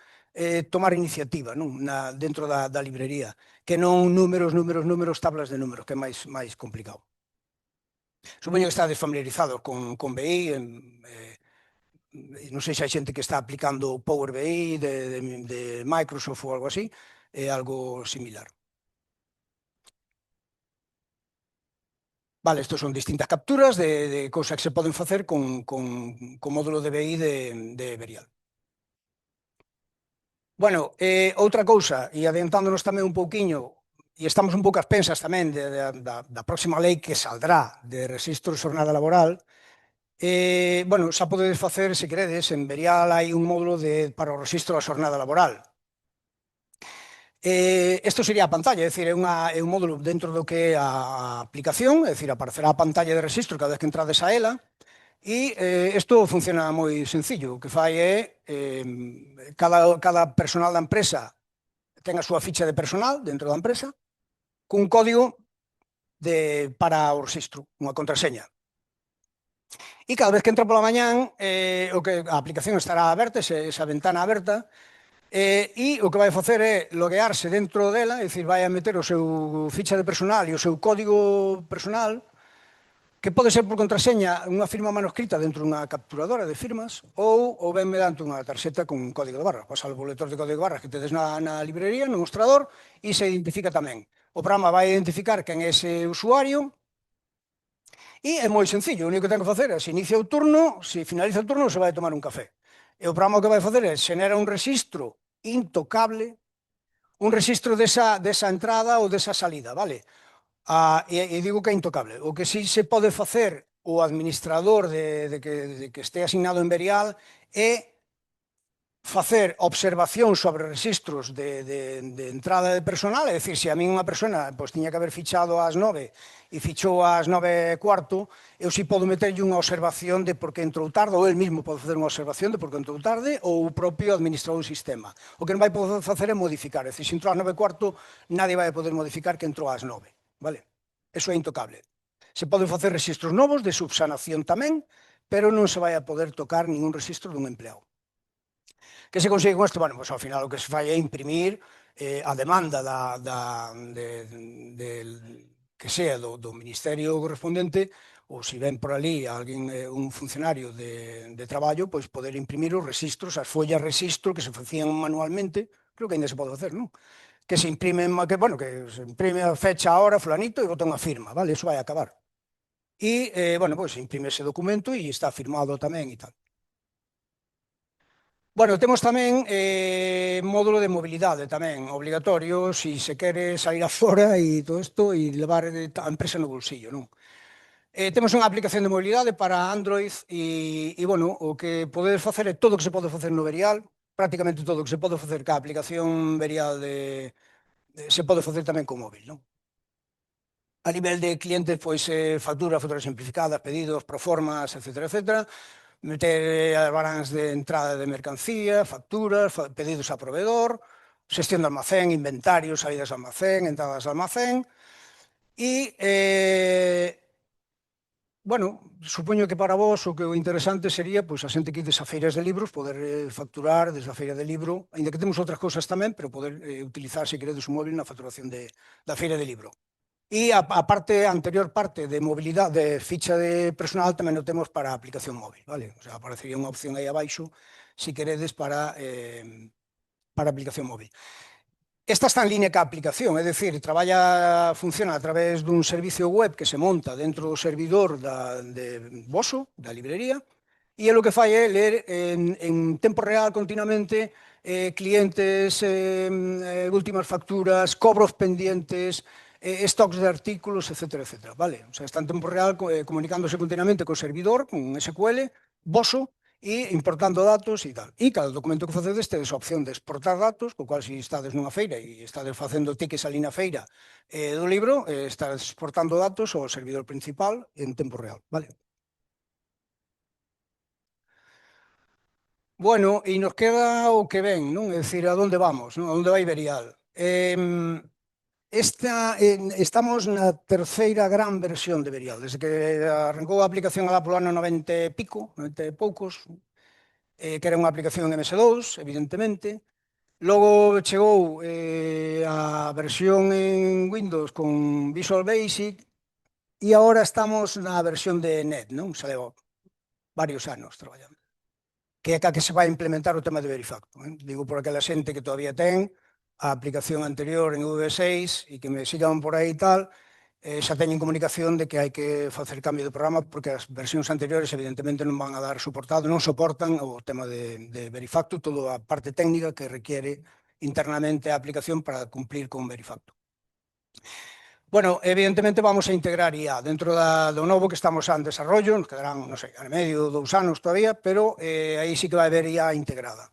tomar iniciativa, non? Dentro da librería, que non números, tablas de números, que é máis complicado. Supoño que estades familiarizados con BI, non sei se hai xente que está aplicando Power BI de Microsoft ou algo así, é algo similar. Vale, estos son distintas capturas de cousas que se poden facer con módulo de BI de Verial. Bueno, outra cousa, e adiantándonos tamén un pouquiño, e estamos un pouco as pensas tamén da próxima lei que saldrá de Rexistro de Xornada Laboral. Bueno, xa podedes facer, se queredes, en Verial hai un módulo para o Rexistro da Xornada Laboral. Isto sería a pantalla, é dicir, é un módulo dentro do que é a aplicación, é dicir, aparecerá a pantalla de rexistro cada vez que entrades a ela, e isto funciona moi sencillo. O que fai é cada personal da empresa ten a súa ficha de personal dentro da empresa cun código para o rexistro, unha contraseña. E cada vez que entra pola mañán, a aplicación estará aberta, esa ventana aberta, e o que vai facer é loguearse dentro dela, é dicir, vai a meter o seu ficha de personal e o seu código personal, que pode ser por contraseña unha firma manuscrita dentro dunha capturadora de firmas ou ben mediante unha tarxeta con un código de barra. Pasar o lector de código de barras que tedes na librería, no mostrador, e se identifica tamén. O programa vai identificar quen é ese usuario e é moi sencillo. O único que ten que facer é, se inicia o turno, se finaliza o turno, se vai tomar un café. E o programa o que vai facer é xenera un rexistro intocable, un rexistro desa entrada ou desa salida, vale? E digo que é intocable. O que sí se pode facer o administrador de que este asignado en Verial é facer observación sobre registros de entrada de personal, é dicir, se a min unha persona pois, tiña que haber fichado ás 9 e fichou ás 9:15, eu si podo meterlle unha observación de por que entrou tarde, ou el mismo pode facer unha observación de por que entrou tarde, ou o propio administrador do sistema. O que non vai poder facer é modificar, é dicir, se entrou ás 9:15, nadie vai poder modificar que entrou ás 9, vale? Eso é intocable. Se poden facer registros novos de subsanación tamén, pero non se vai a poder tocar ningún registro dun empleado. Que se consigue con isto? Bueno, pois ao final o que se fai é imprimir a demanda que sea do ministerio correspondente, ou se ven por ali alguén, un funcionario de traballo, pois poder imprimir os registros, as follas registro que se facían manualmente, creo que ainda se pode facer, non? Que se imprimen, que se imprime a fecha, a hora, fulanito, e bota unha firma, vale? Eso vai a acabar. E, bueno, pois se imprime ese documento e está firmado tamén e tal. Bueno, temos tamén módulo de mobilidade tamén, obligatorio, se se quere sair afora e todo isto e levar a empresa no bolsillo, non? Temos unha aplicación de mobilidade para Android e, bueno, o que podedes facer é todo o que se pode facer no Verial, prácticamente todo o que se pode facer ca aplicación Verial se pode facer tamén con móvil, non? A nivel de clientes, pois, facturas simplificadas, pedidos, proformas, etcétera, etcétera, meter albaráns de entrada de mercancía, facturas, pedidos a proveedor, xestión de almacén, inventario, saídas de almacén, entradas de almacén e, bueno, supoño que para vos o que o interesante sería pois, a xente que ides a feiras de libros poder facturar desde a feira de libro, ainda que temos outras cousas tamén, pero poder utilizar, se queredes, un móvil na facturación da feira de libro. E a anterior parte de mobilidade, de ficha de personal, tamén o temos para a aplicación móvil, vale? O sea, aparecería unha opción aí abaixo, se queredes, para a aplicación móvil. Esta está en línea ca aplicación, é dicir, funciona a través dun servicio web que se monta dentro do servidor de voso, da librería, e o que fai é ler en tempo real continuamente clientes, últimas facturas, cobros pendientes, stocks de artículos, etcétera, etcétera, vale? O sea, está en tempo real comunicándose continuamente co servidor, con SQL, voso, e importando datos e tal. E cada documento que facedes tedes a opción de exportar datos, co cual se estades nunha feira e estades facendo tickets ali na feira do libro, estás exportando datos ao servidor principal en tempo real, vale? Bueno, e nos queda o que ven, non? É dicir, a onde vamos, non? A onde vai Verial? Estamos na terceira gran versión de Verial, desde que arrancou a aplicación alá polo ano 90 e pico, 90 e poucos, que era unha aplicación MS2, evidentemente. Logo chegou a versión en Windows con Visual Basic e agora estamos na versión de .NET, non? Xa levo varios anos traballando. Que é ca que se vai implementar o tema de Verifacto. Digo por aquela xente que todavía ten a aplicación anterior en V6 e que me sigan por aí e tal, xa teñen comunicación de que hai que facer cambio de programa porque as versións anteriores evidentemente non van a dar soportado, non soportan o tema de Verifacto, toda a parte técnica que requiere internamente a aplicación para cumplir con Verifacto. Bueno, evidentemente vamos a integrar IA dentro do novo que estamos en desarrollo, nos quedarán, non sei, ano e medio, 2 anos todavía, pero aí sí que vai haber IA integrada.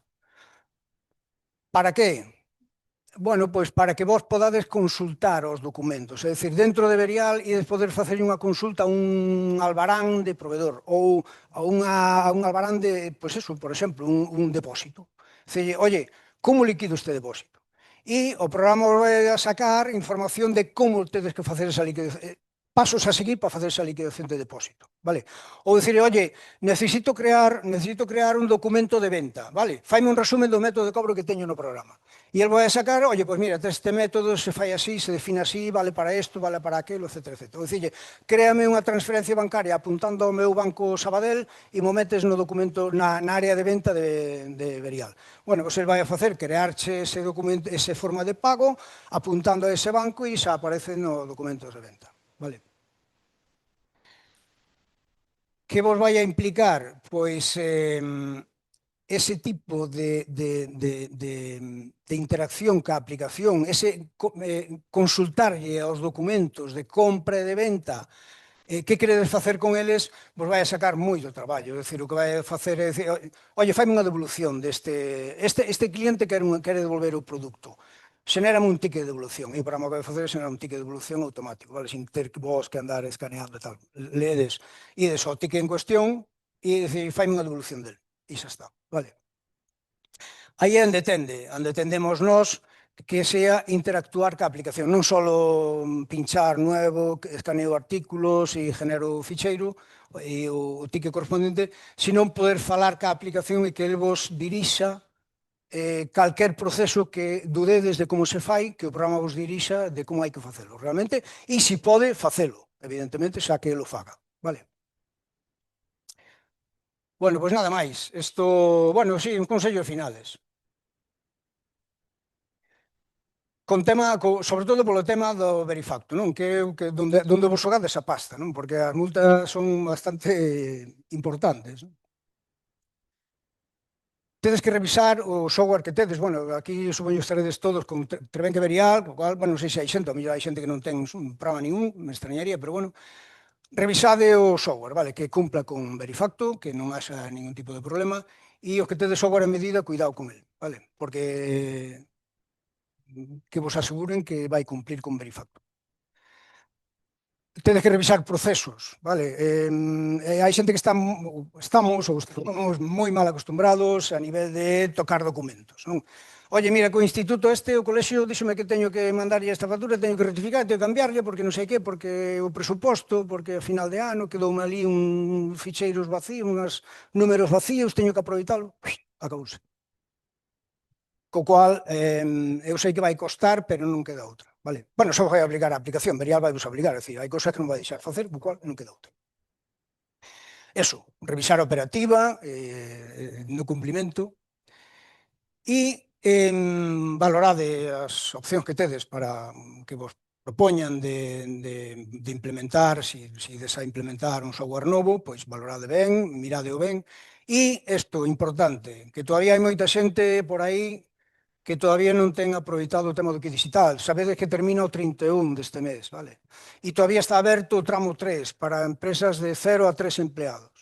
Para que? Bueno, pois para que vos podades consultar os documentos, é dicir, dentro de Verial ides poder facer unha consulta a un albarán de proveedor ou a un albarán de, pois eso, por exemplo, un depósito. Dicir, oye, como liquido este depósito? E o programa vai a sacar información de como tedes que facer esa liquidación, pasos a seguir para facer esa liquidación de depósito, vale? Ou dicir, oye, necesito crear un documento de venta, vale? Faime un resumen do método de cobro que teño no programa. E el vai a sacar, oye, pois mira, este método se fai así, se define así, vale para isto, vale para aquilo, etcétera, etcétera. Ou dicir, créame unha transferencia bancaria apuntando ao meu banco Sabadell e mo metes no documento na área de venta de Verial. Bueno, pois el vai a facer, crearche ese documento, ese forma de pago, apuntando a ese banco e xa aparece no documento de venta. Vale. Que vos vai a implicar? Pois ese tipo de interacción ca aplicación, ese consultarlle aos documentos de compra e de venta, que queredes facer con eles, vos vai a sacar moito traballo. É dicir, o que vai a facer é dicir, oye, faime unha devolución este cliente quere devolver o produto. Xenérame un ticket de devolución. E o programa que vai facer é xenerar un ticket de devolución automático, vale? Sin ter que vos que andar escaneando e tal. Ledes, ides ao ticket en cuestión e dicir, faime unha devolución del. E xa está, vale? Aí é onde tendemos nós que sea interactuar ca aplicación, non só pinchar nuevo, escaneo artículos e genero ficheiro e o ticket correspondente, sino poder falar ca aplicación e que ele vos dirixa calquer proceso que dudedes de como se fai, que o programa vos dirixa de como hai que facelo realmente, e se pode facelo, evidentemente, xa que lo faga, vale? Bueno, pois nada máis. Isto, bueno, sí, un consello finales. Sobre todo polo tema do Verifacto, non? Que é onde vos xogades a pasta, non? Porque as multas son bastante importantes, non? Tedes que revisar o software que tedes. Bueno, aquí supoño estaredes todos con Trebenque Verial, o cual, bueno, non sei se hai xente, ou mellor hai xente que non ten un programa ningún, me extrañaría, pero bueno, revisade o software, vale, que cumpla con Verifacto, que non haxa ningún tipo de problema, e os que tedes software a medida, cuidado con el, vale? Porque que vos aseguren que vai cumplir con Verifacto. Tedes que revisar procesos, vale? Hai xente que estamos moi mal acostumbrados a nivel de tocar documentos, non? Oye, mira, co instituto o colexio, díxome que teño que mandarlle esta factura, teño que rectificar, teño que cambiarlle, porque non sei que, porque o presuposto, porque a final de ano quedoume ali un ficheiros vacíos, uns números vacíos, teño que aproveitalo, acabouse. Co cual, eu sei que vai costar, pero non queda outra, vale? Bueno, só vai obligar a aplicación, Verial vai vos obligar, é dicir, hai cousas que non vai deixar facer, co cual non queda outra. Eso, revisar a operativa, no cumplimento, e valorade as opcións que tedes para que vos propoñan de implementar, se ides a implementar un software novo, pois valorade ben, mirade o ben, e isto, importante, que todavía hai moita xente por aí que todavía non ten aproveitado o tema do que digital. Sabedes que termina o 31 deste mes, vale? E todavía está aberto o tramo 3 para empresas de 0 a 3 empleados.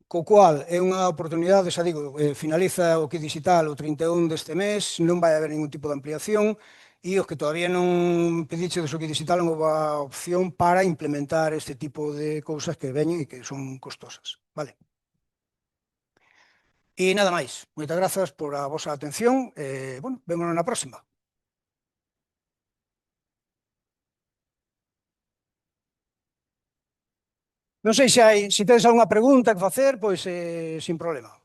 Co cual, é unha oportunidade, xa digo, finaliza o que digital o 31 deste mes, non vai haber ningún tipo de ampliación, e os que todavía non pedichedes o que digital non houve a opción para implementar este tipo de cousas que veñen e que son costosas, vale? E nada máis. Moitas grazas por a vosa atención. Bueno, vémonos na próxima. Non sei se tedes algunha pregunta que facer, pois sin problema.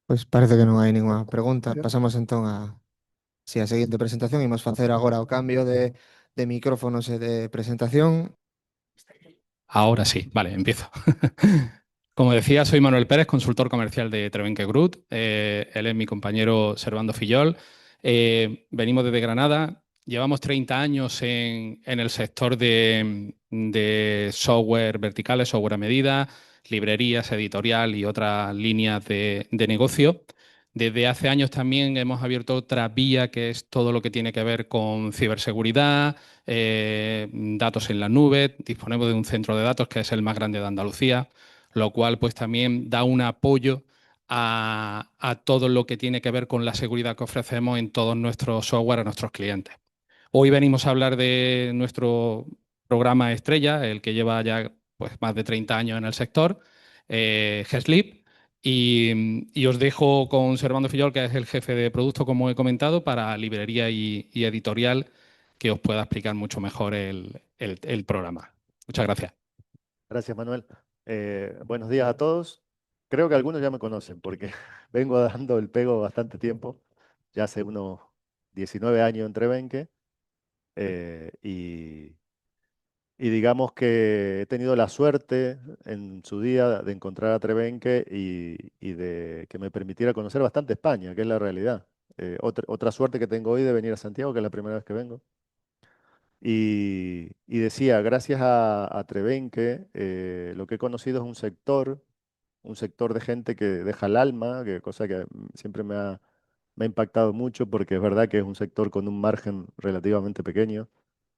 Pois parece que non hai ningunha pregunta. Bien. Pasamos entón a seguinte presentación. Imos facer agora o cambio de micrófonos e de presentación. Ahora sí, vale, empiezo. Como decía, soy Manuel Pérez, consultor comercial de Trebenque Group. Él es mi compañero Servando Fillol. Venimos desde Granada. Llevamos 30 años en el sector de software verticales, software a medida, librerías, editorial y otras líneas de negocio. Desde hace años también hemos abierto otra vía que es todo lo que tiene que ver con ciberseguridad, datos en la nube. Disponemos de un centro de datos que es el más grande de Andalucía, lo cual pues también da un apoyo a todo lo que tiene que ver con la seguridad que ofrecemos en todos nuestros software a nuestros clientes. Hoy venimos a hablar de nuestro programa estrella, el que lleva ya pues, más de 30 años en el sector, GESLIP, y os dejo con Servando Fillol, que es el jefe de producto, como he comentado, para librería y editorial, que os pueda explicar mucho mejor el programa. Muchas gracias. Gracias, Manuel. Buenos días a todos. Creo que algunos ya me conocen porque vengo dando el pego bastante tiempo, ya hace unos 19 años en Trebenque, y digamos que he tenido la suerte en su día de encontrar a Trebenque y de que me permitiera conocer bastante España, que es la realidad. Otra suerte que tengo hoy de venir a Santiago, que es la primera vez que vengo. Y decía, gracias a Trebenque, lo que he conocido es un sector de gente que deja el alma, cosa que siempre me ha impactado mucho porque es verdad que es un sector con un margen relativamente pequeño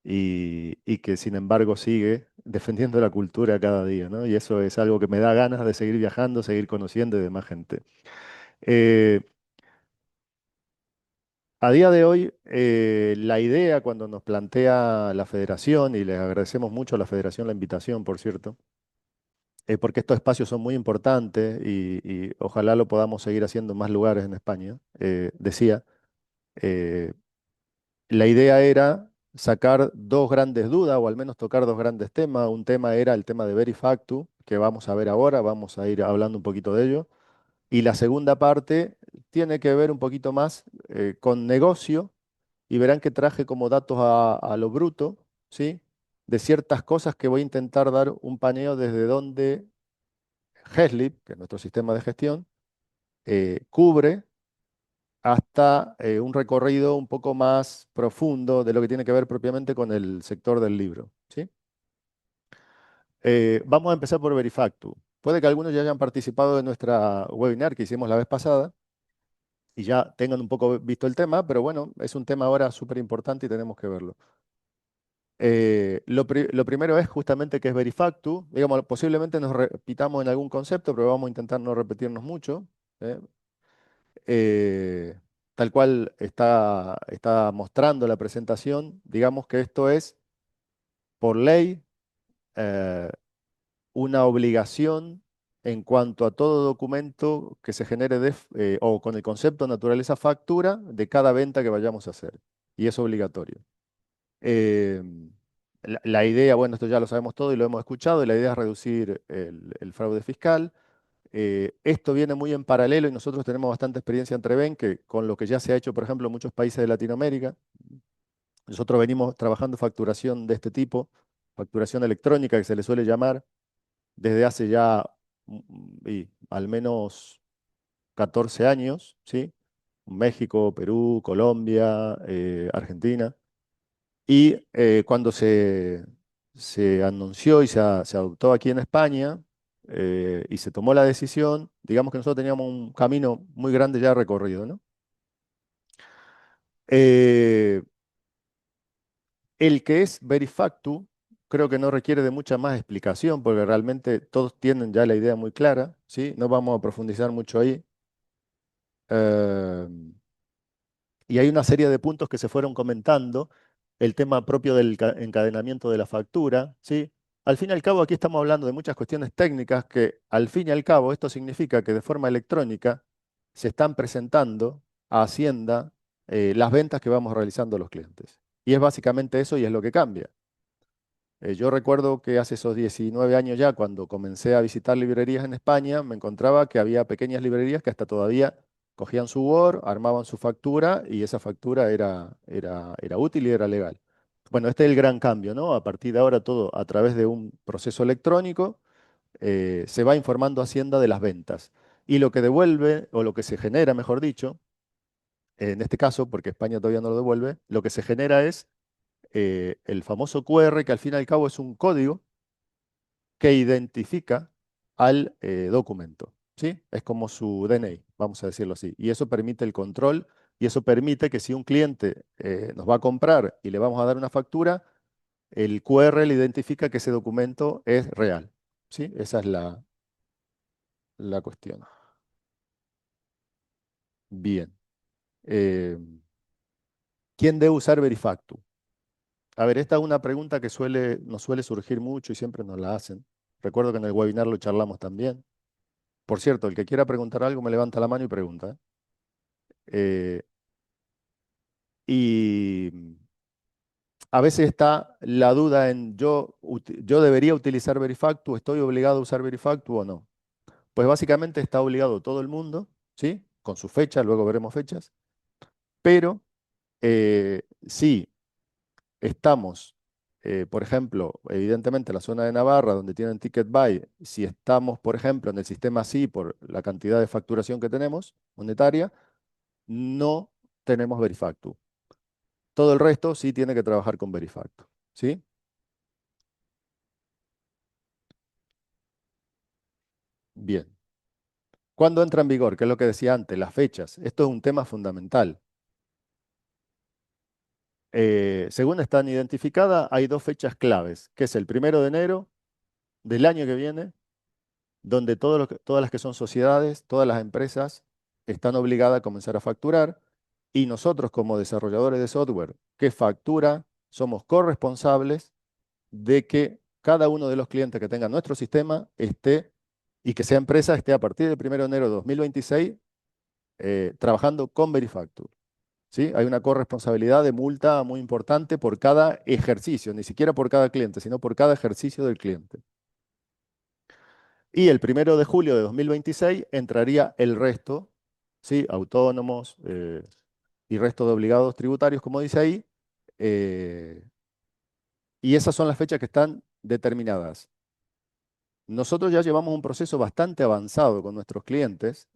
y que sin embargo sigue defendiendo la cultura cada día, ¿no? Y eso es algo que me da ganas de seguir viajando, seguir conociendo y de más gente. Eh, a día de hoy, la idea cuando nos plantea la federación, y les agradecemos mucho a la federación la invitación, por cierto, porque estos espacios son muy importantes y ojalá lo podamos seguir haciendo en más lugares en España, decía, eh, la idea era sacar dos grandes dudas o al menos tocar dos grandes temas. Un tema era el tema de Verifactu, que vamos a ver ahora, vamos a ir hablando un poquito de ello. Y la segunda parte tiene que ver un poquito más con negocio y verán que traje como datos a lo bruto, ¿sí? De ciertas cosas que voy a intentar dar un paneo desde donde GESLIP, que es nuestro sistema de gestión, cubre hasta un recorrido un poco más profundo de lo que tiene que ver propiamente con el sector del libro, ¿sí? Vamos a empezar por Verifactu. Puede que algunos ya hayan participado en nuestra webinar que hicimos la vez pasada y ya tengan un poco visto el tema, pero bueno, es un tema ahora súper importante y tenemos que verlo. Lo primero es justamente qué es Verifactu. Digamos, posiblemente nos repitamos en algún concepto, pero vamos a intentar no repetirnos mucho. ¿Eh? eh, Tal cual está mostrando la presentación, digamos que esto es, por ley, eh, una obligación en cuanto a todo documento que se genere o con el concepto de naturaleza factura de cada venta que vayamos a hacer. Y es obligatorio. Eh, la idea, bueno, esto ya lo sabemos todo y lo hemos escuchado, y la idea es reducir el fraude fiscal. Esto viene muy en paralelo y nosotros tenemos bastante experiencia en Treven, que con lo que ya se ha hecho, por ejemplo, en muchos países de Latinoamérica. Nosotros venimos trabajando facturación de este tipo, facturación electrónica que se le suele llamar, desde hace ya al menos 14 años, ¿sí? México, Perú, Colombia, Argentina. Y cuando se anunció y se adoptó aquí en España y se tomó la decisión, digamos que nosotros teníamos un camino muy grande ya recorrido, ¿no? Eh, el que es Verifactu creo que no requiere de mucha más explicación porque realmente todos tienen ya la idea muy clara, ¿sí? No vamos a profundizar mucho ahí. Eh, y hay una serie de puntos que se fueron comentando, el tema propio del encadenamiento de la factura, ¿sí? Al fin y al cabo, aquí estamos hablando de muchas cuestiones técnicas que, al fin y al cabo, esto significa que de forma electrónica se están presentando a Hacienda las ventas que vamos realizando los clientes. Y es básicamente eso y es lo que cambia. Yo recuerdo que hace esos 19 años ya, cuando comencé a visitar librerías en España, me encontraba que había pequeñas librerías que hasta todavía cogían su Word, armaban su factura y esa factura era útil y era legal. Bueno, este es el gran cambio, ¿no? A partir de ahora todo a través de un proceso electrónico se va informando Hacienda de las ventas. Y lo que devuelve, o lo que se genera, mejor dicho, en este caso, porque España todavía no lo devuelve, lo que se genera es el famoso QR, que al fin y al cabo es un código que identifica al documento, ¿sí? Es como su DNI, vamos a decirlo así. Y eso permite el control y eso permite que si un cliente nos va a comprar y le vamos a dar una factura, el QR le identifica que ese documento es real, ¿sí? Esa es la cuestión. Bien. Eh, ¿Quién debe usar Verifactu? A ver, esta es una pregunta que nos suele surgir mucho y siempre nos la hacen. Recuerdo que en el webinar lo charlamos también. Por cierto, el que quiera preguntar algo me levanta la mano y pregunta. ¿Eh? Y a veces está la duda en yo debería utilizar Verifactu, estoy obligado a usar Verifactu o no. Pues básicamente está obligado todo el mundo, ¿sí? Con su fecha, luego veremos fechas. Pero sí estamos, por ejemplo, evidentemente en la zona de Navarra, donde tienen Ticket Buy, si estamos, por ejemplo, en el sistema sí, por la cantidad de facturación que tenemos, monetaria, no tenemos Verifactu. Todo el resto sí tiene que trabajar con Verifactu. ¿sí? Bien. ¿Cuándo entra en vigor? ¿Qué es lo que decía antes? Las fechas. Esto es un tema fundamental. Según están identificadas, hay dos fechas claves, que es el 1 de enero del año que viene, donde todas las que son sociedades, todas las empresas están obligadas a comenzar a facturar y nosotros como desarrolladores de software que factura somos corresponsables de que cada uno de los clientes que tenga nuestro sistema esté y que sea empresa esté a partir del 1 de enero de 2026 trabajando con Verifacture. ¿Sí? Hay una corresponsabilidad de multa muy importante por cada ejercicio, ni siquiera por cada cliente, sino por cada ejercicio del cliente. Y el 1 de julio de 2026 entraría el resto, ¿sí? Autónomos y resto de obligados tributarios, como dice ahí. Y esas son las fechas que están determinadas. Nosotros ya llevamos un proceso bastante avanzado con nuestros clientes,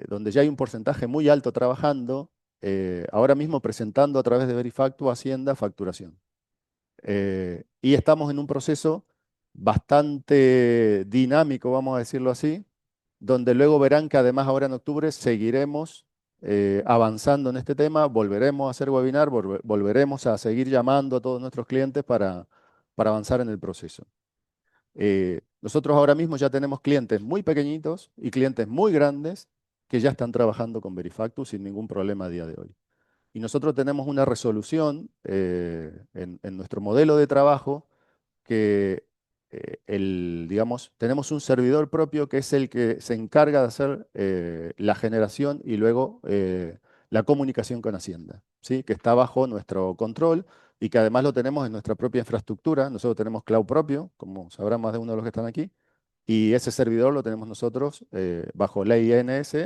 donde ya hay un porcentaje muy alto trabajando, ahora mismo presentando a través de Verifactu Hacienda facturación. Y estamos en un proceso bastante dinámico, vamos a decirlo así, donde luego verán que además ahora en octubre seguiremos avanzando en este tema, volveremos a hacer webinar, volveremos a seguir llamando a todos nuestros clientes para avanzar en el proceso. Nosotros ahora mismo ya tenemos clientes muy pequeñitos y clientes muy grandes que ya están trabajando con Verifactu sin ningún problema a día de hoy. Y nosotros tenemos una resolución en nuestro modelo de trabajo que digamos, tenemos un servidor propio que es el que se encarga de hacer la generación y luego la comunicación con Hacienda, ¿sí? Que está bajo nuestro control y que además lo tenemos en nuestra propia infraestructura. Nosotros tenemos cloud propio, como sabrán más de uno de los que están aquí, y ese servidor lo tenemos nosotros bajo ley INS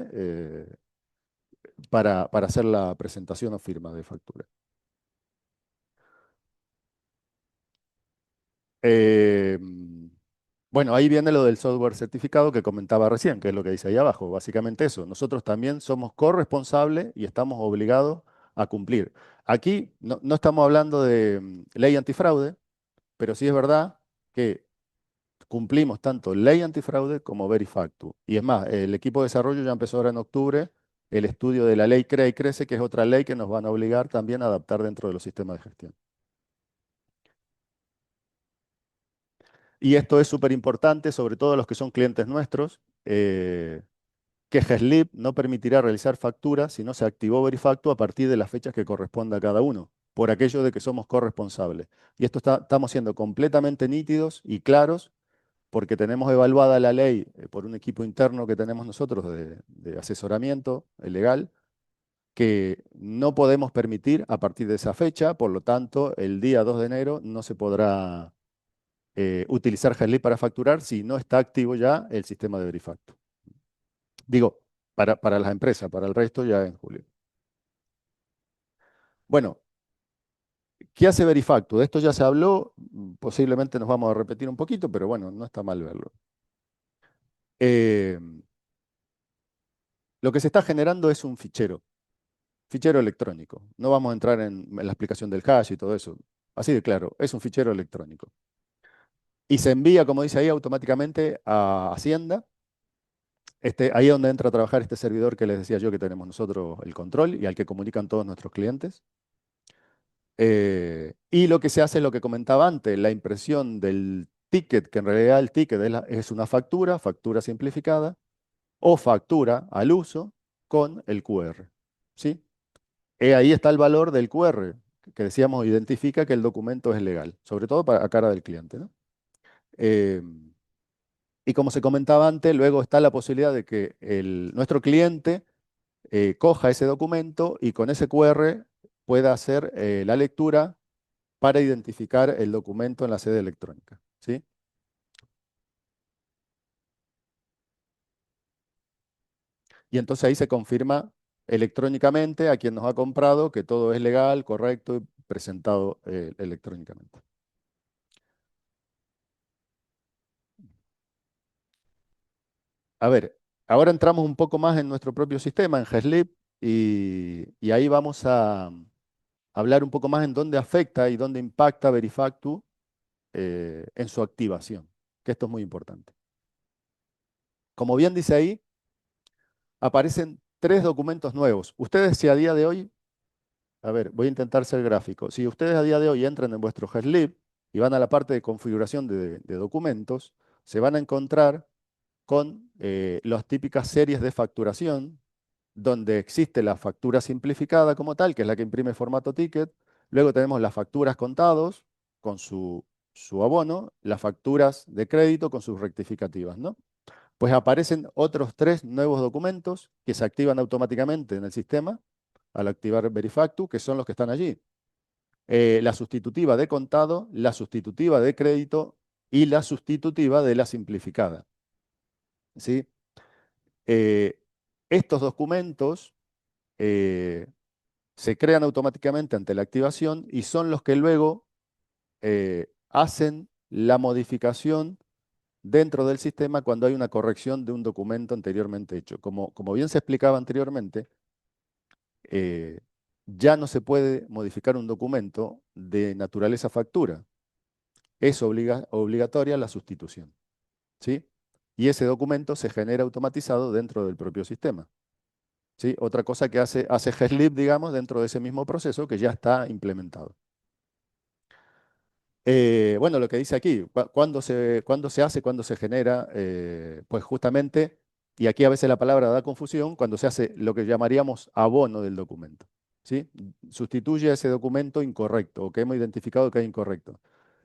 para hacer la presentación o firma de factura. Bueno, ahí viene lo del software certificado que comentaba recién, que es lo que dice ahí abajo. Básicamente eso. Nosotros también somos corresponsables y estamos obligados a cumplir. Aquí no estamos hablando de ley antifraude, pero sí es verdad que cumplimos tanto ley antifraude como Verifactu. Y es más, el equipo de desarrollo ya empezó ahora en octubre el estudio de la ley CREA y CRECE, que es otra ley que nos van a obligar también a adaptar dentro de los sistemas de gestión. Y esto es súper importante, sobre todo los que son clientes nuestros, que GESLIP no permitirá realizar facturas si no se activó Verifactu a partir de las fechas que corresponda a cada uno, por aquello de que somos corresponsables. Y esto estamos siendo completamente nítidos y claros porque tenemos evaluada la ley por un equipo interno que tenemos nosotros de asesoramiento legal, que no podemos permitir a partir de esa fecha, por lo tanto, el día 2 de enero no se podrá utilizar GESLIP para facturar si no está activo ya el sistema de Verifactu. Digo, para las empresas, para el resto ya en julio. Bueno, ¿qué hace Verifactu? De esto ya se habló, posiblemente nos vamos a repetir un poquito, pero bueno, no está mal verlo. Lo que se está generando es un fichero electrónico. No vamos a entrar en la explicación del hash y todo eso. Así de claro, es un fichero electrónico. Y se envía, como dice ahí, automáticamente a Hacienda. Ahí es donde entra a trabajar este servidor que les decía yo que tenemos nosotros el control y al que comunican todos nuestros clientes. Y lo que se hace es lo que comentaba antes, la impresión del ticket, que en realidad el ticket es una factura simplificada, o factura al uso con el QR. ¿Sí? Ahí está el valor del QR, que decíamos identifica que el documento es legal, sobre todo a cara del cliente, ¿no? Y como se comentaba antes, luego está la posibilidad de que nuestro cliente coja ese documento y con ese QR pueda hacer la lectura para identificar el documento en la sede electrónica, ¿sí? Y entonces ahí se confirma electrónicamente a quien nos ha comprado que todo es legal, correcto y presentado electrónicamente. A ver, ahora entramos un poco más en nuestro propio sistema, en GESLIP, y ahí vamos a hablar un poco más en dónde afecta y dónde impacta Verifactu en su activación, que esto es muy importante. Como bien dice ahí, aparecen 3 documentos nuevos. Ustedes, si a día de hoy, a ver, voy a intentar ser gráfico. Si ustedes a día de hoy entran en vuestro GitLab y van a la parte de configuración de documentos, se van a encontrar con las típicas series de facturación, donde existe la factura simplificada como tal, que es la que imprime formato ticket. Luego tenemos las facturas contados con su abono, las facturas de crédito con sus rectificativas, ¿no? Pues aparecen otros 3 nuevos documentos que se activan automáticamente en el sistema al activar Verifactu, que son los que están allí. La sustitutiva de contado, la sustitutiva de crédito y la sustitutiva de la simplificada. ¿Sí? Estos documentos se crean automáticamente ante la activación y son los que luego hacen la modificación dentro del sistema cuando hay una corrección de un documento anteriormente hecho. Como bien se explicaba anteriormente, ya no se puede modificar un documento de naturaleza factura. Es obligatoria la sustitución, ¿sí? Y ese documento se genera automatizado dentro del propio sistema, ¿sí? Otra cosa que hace GESLib, digamos, dentro de ese mismo proceso que ya está implementado. Bueno, lo que dice aquí, ¿cuándo se hace, cuándo se genera? Pues justamente, y aquí a veces la palabra da confusión, cuando se hace lo que llamaríamos abono del documento, ¿sí? Sustituye ese documento incorrecto o que hemos identificado que es incorrecto.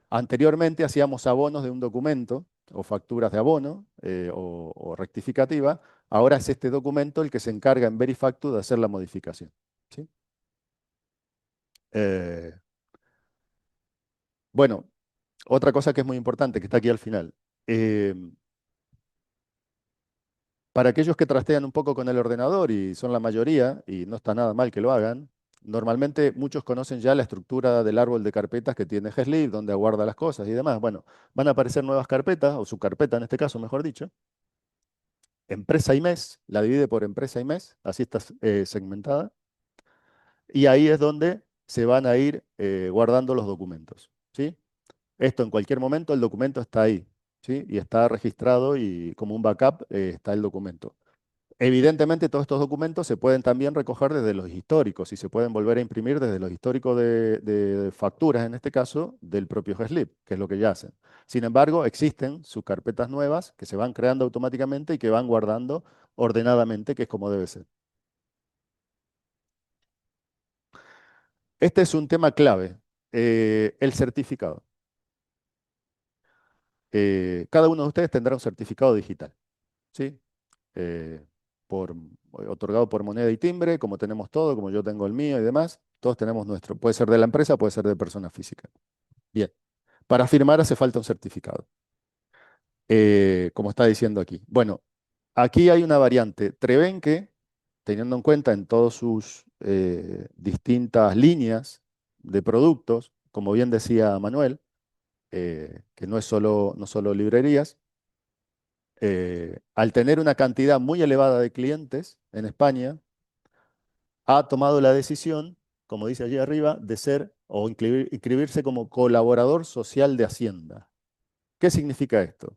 Anteriormente hacíamos abonos de un documento o facturas de abono o rectificativa. Ahora es este documento el que se encarga en Verifactu de hacer la modificación, ¿sí? Bueno, otra cosa que es muy importante, que está aquí al final. Para aquellos que trastean un poco con el ordenador, y son la mayoría, y no está nada mal que lo hagan, normalmente muchos conocen ya la estructura del árbol de carpetas que tiene GESLib, donde guarda las cosas y demás. Bueno, van a aparecer nuevas carpetas, o su carpeta en este caso, mejor dicho. Empresa y mes, la divide por empresa y mes, así está segmentada. Y ahí es donde se van a ir guardando los documentos, ¿sí? Esto en cualquier momento el documento está ahí, ¿sí? Y está registrado y como un backup está el documento. Evidentemente todos estos documentos se pueden también recoger desde los históricos y se pueden volver a imprimir desde los históricos de facturas, en este caso, del propio GESLib, que es lo que ya hacen. Sin embargo, existen sus carpetas nuevas que se van creando automáticamente y que van guardando ordenadamente, que es como debe ser. Este es un tema clave, el certificado. Cada uno de ustedes tendrá un certificado digital, ¿sí? Otorgado por moneda y timbre, como tenemos todo, como yo tengo el mío y demás, todos tenemos nuestro. Puede ser de la empresa, puede ser de persona física. Bien, para firmar hace falta un certificado, como está diciendo aquí. Bueno, aquí hay una variante. Trebenque, teniendo en cuenta en todas sus distintas líneas de productos, como bien decía Manuel, que no solo librerías, al tener una cantidad muy elevada de clientes en España, ha tomado la decisión, como dice allí arriba, de ser o inscribirse como colaborador social de Hacienda. ¿Qué significa esto?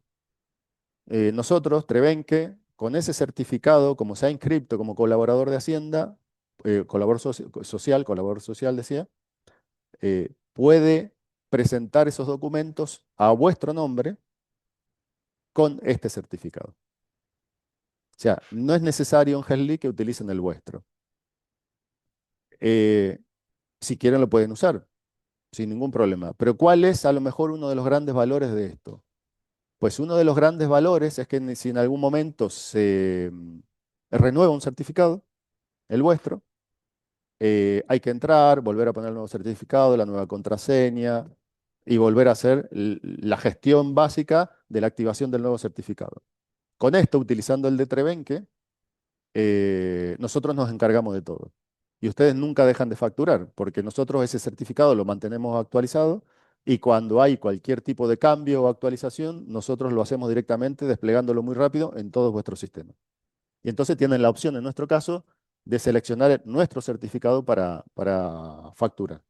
Nosotros, Trebenque, con ese certificado, como se ha inscrito como colaborador de Hacienda, colaborador social decía, puede presentar esos documentos a vuestro nombre con este certificado. O sea, no es necesario en GESLib que utilicen el vuestro. Si quieren lo pueden usar, sin ningún problema. Pero ¿cuál es a lo mejor uno de los grandes valores de esto? Pues uno de los grandes valores es que si en algún momento se renueva un certificado, el vuestro, hay que entrar, volver a poner el nuevo certificado, la nueva contraseña y volver a hacer la gestión básica de la activación del nuevo certificado. Con esto, utilizando el de Trebenque, nosotros nos encargamos de todo. Y ustedes nunca dejan de facturar, porque nosotros ese certificado lo mantenemos actualizado y cuando hay cualquier tipo de cambio o actualización, nosotros lo hacemos directamente desplegándolo muy rápido en todos vuestros sistemas. Y entonces tienen la opción, en nuestro caso, de seleccionar nuestro certificado para facturar.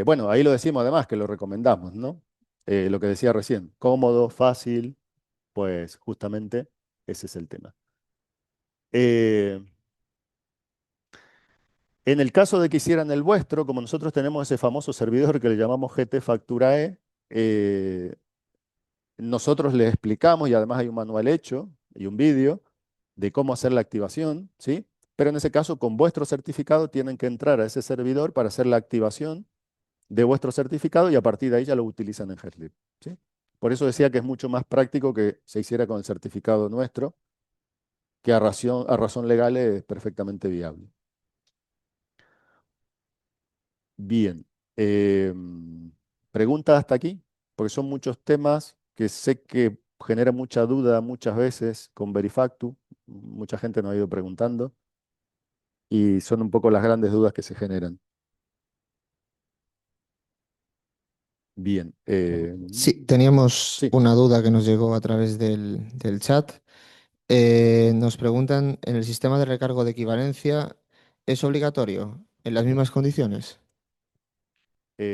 Bueno, ahí lo decimos además, que lo recomendamos, ¿no? Lo que decía recién, cómodo, fácil, pues justamente ese es el tema. En el caso de que hicieran el vuestro, como nosotros tenemos ese famoso servidor que le llamamos GT Facturae, nosotros les explicamos, y además hay un manual hecho y un vídeo de cómo hacer la activación, ¿sí? Pero en ese caso, con vuestro certificado, tienen que entrar a ese servidor para hacer la activación de vuestro certificado y a partir de ahí ya lo utilizan en Headlib, ¿sí? Por eso decía que es mucho más práctico que se hiciera con el certificado nuestro, que a razón legal es perfectamente viable. Bien. ¿Preguntas hasta aquí? Porque son muchos temas que sé que generan mucha duda muchas veces con Verifactu. Mucha gente nos ha ido preguntando y son un poco las grandes dudas que se generan. Bien. Sí, teníamos Sí. una duda que nos llegó a través del chat. Nos preguntan, ¿en el sistema de recargo de equivalencia es obligatorio en las mismas condiciones?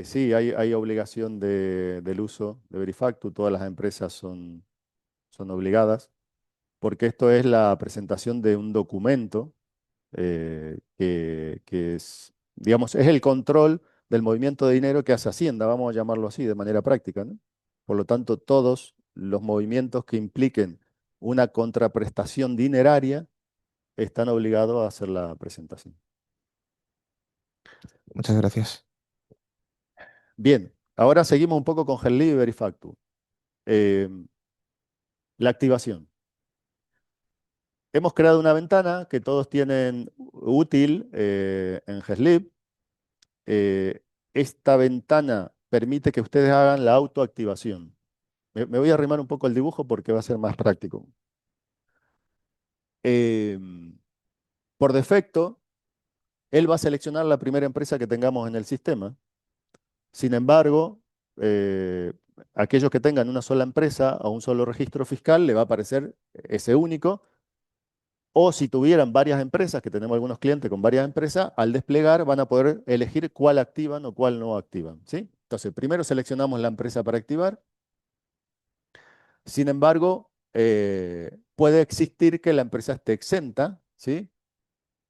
Sí, hay obligación del uso de Verifactu. Todas las empresas son obligadas, porque esto es la presentación de un documento que es, digamos, es el control del movimiento de dinero que hace Hacienda, vamos a llamarlo así, de manera práctica, ¿no? Por lo tanto, todos los movimientos que impliquen una contraprestación dineraria están obligados a hacer la presentación. Muchas gracias. Bien, ahora seguimos un poco con Headlib y Verifactu. La activación. Hemos creado una ventana que todos tienen útil en Headlib. Esta ventana permite que ustedes hagan la autoactivación. Me voy a arrimar un poco el dibujo porque va a ser más práctico. Por defecto, él va a seleccionar la primera empresa que tengamos en el sistema. Sin embargo, aquellos que tengan una sola empresa o un solo registro fiscal, le va a aparecer ese único. O si tuvieran varias empresas, que tenemos algunos clientes con varias empresas, al desplegar van a poder elegir cuál activan o cuál no activan, ¿sí? Entonces, primero seleccionamos la empresa para activar. Sin embargo, puede existir que la empresa esté exenta, ¿sí?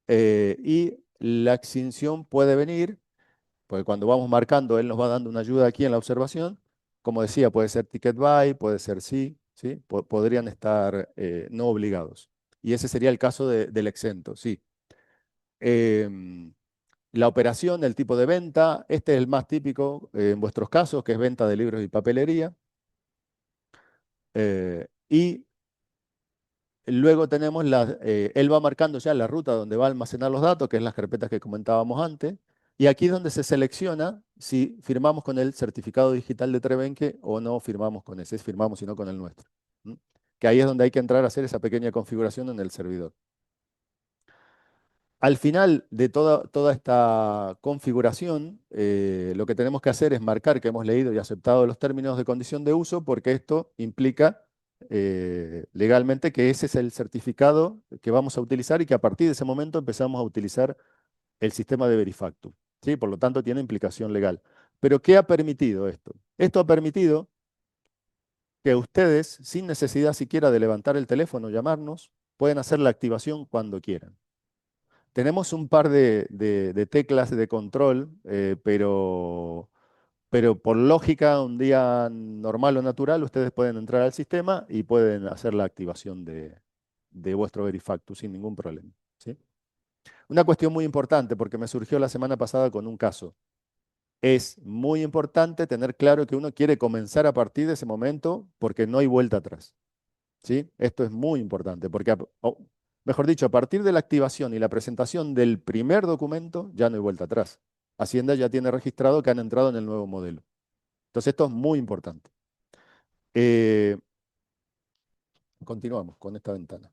Y la extinción puede venir, porque cuando vamos marcando, él nos va dando una ayuda aquí en la observación. Como decía, puede ser ticket buy, puede ser sí, ¿sí? Podrían estar no obligados. Y ese sería el caso del exento, sí. La operación, el tipo de venta, este es el más típico en vuestros casos, que es venta de libros y papelería. Y luego tenemos él va marcando ya la ruta donde va a almacenar los datos, que es las carpetas que comentábamos antes. Y aquí es donde se selecciona si firmamos con el certificado digital de Trevenque o no firmamos con ese, firmamos sino con el nuestro. Que ahí es donde hay que entrar a hacer esa pequeña configuración en el servidor. Al final de toda esta configuración, lo que tenemos que hacer es marcar que hemos leído y aceptado los términos de condición de uso, porque esto implica legalmente que ese es el certificado que vamos a utilizar y que a partir de ese momento empezamos a utilizar el sistema de Verifactu, ¿sí? Por lo tanto, tiene implicación legal. Pero, ¿qué ha permitido esto? Esto ha permitido que ustedes, sin necesidad siquiera de levantar el teléfono o llamarnos, pueden hacer la activación cuando quieran. Tenemos un par de teclas de control, pero por lógica, un día normal o natural, ustedes pueden entrar al sistema y pueden hacer la activación de vuestro Verifactu sin ningún problema, ¿sí? Una cuestión muy importante, porque me surgió la semana pasada con un caso. Es muy importante tener claro que uno quiere comenzar a partir de ese momento porque no hay vuelta atrás, ¿sí? Esto es muy importante, porque, mejor dicho, a partir de la activación y la presentación del primer documento, ya no hay vuelta atrás. Hacienda ya tiene registrado que han entrado en el nuevo modelo. Entonces, esto es muy importante. Continuamos con esta ventana.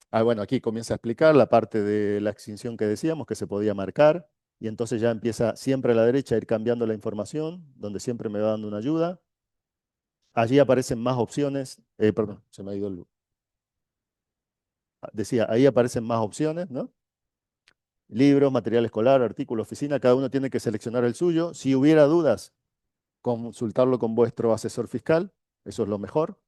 Bueno, aquí comienza a explicar la parte de la extinción que decíamos, que se podía marcar, y entonces ya empieza siempre a la derecha a ir cambiando la información, donde siempre me va dando una ayuda. Allí aparecen más opciones. Perdón, se me ha ido el... decía, ahí aparecen más opciones, ¿no? Libros, material escolar, artículo, oficina, cada uno tiene que seleccionar el suyo. Si hubiera dudas, consultarlo con vuestro asesor fiscal, eso es lo mejor.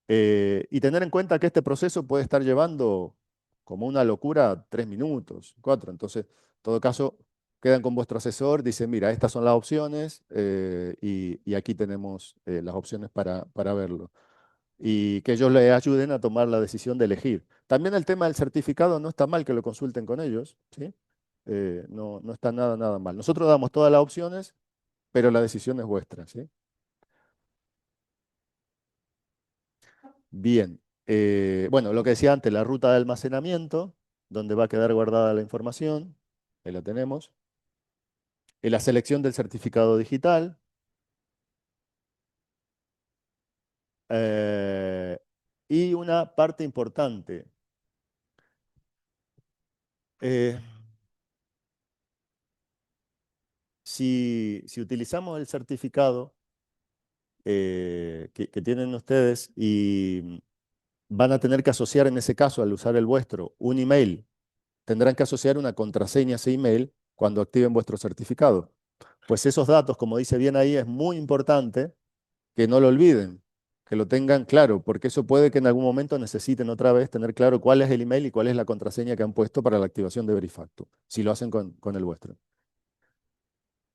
Y tener en cuenta que este proceso puede estar llevando como una locura 3 minutos, 4. Entonces, en todo caso, quedan con vuestro asesor, dicen, mira, estas son las opciones y aquí tenemos las opciones para verlo. Y que ellos le ayuden a tomar la decisión de elegir. También el tema del certificado no está mal que lo consulten con ellos, ¿sí? No está nada mal. Nosotros damos todas las opciones, pero la decisión es vuestra, ¿sí? Bien. Bueno, lo que decía antes, la ruta de almacenamiento, donde va a quedar guardada la información, ahí la tenemos. La selección del certificado digital. eh, y una parte importante. eh, si utilizamos el certificado que tienen ustedes y van a tener que asociar en ese caso, al usar el vuestro, un email, tendrán que asociar una contraseña a ese email cuando activen vuestro certificado. Pues esos datos, como dice bien ahí, es muy importante que no lo olviden, que lo tengan claro, porque eso puede que en algún momento necesiten otra vez tener claro cuál es el email y cuál es la contraseña que han puesto para la activación de Verifactu, si lo hacen con el vuestro.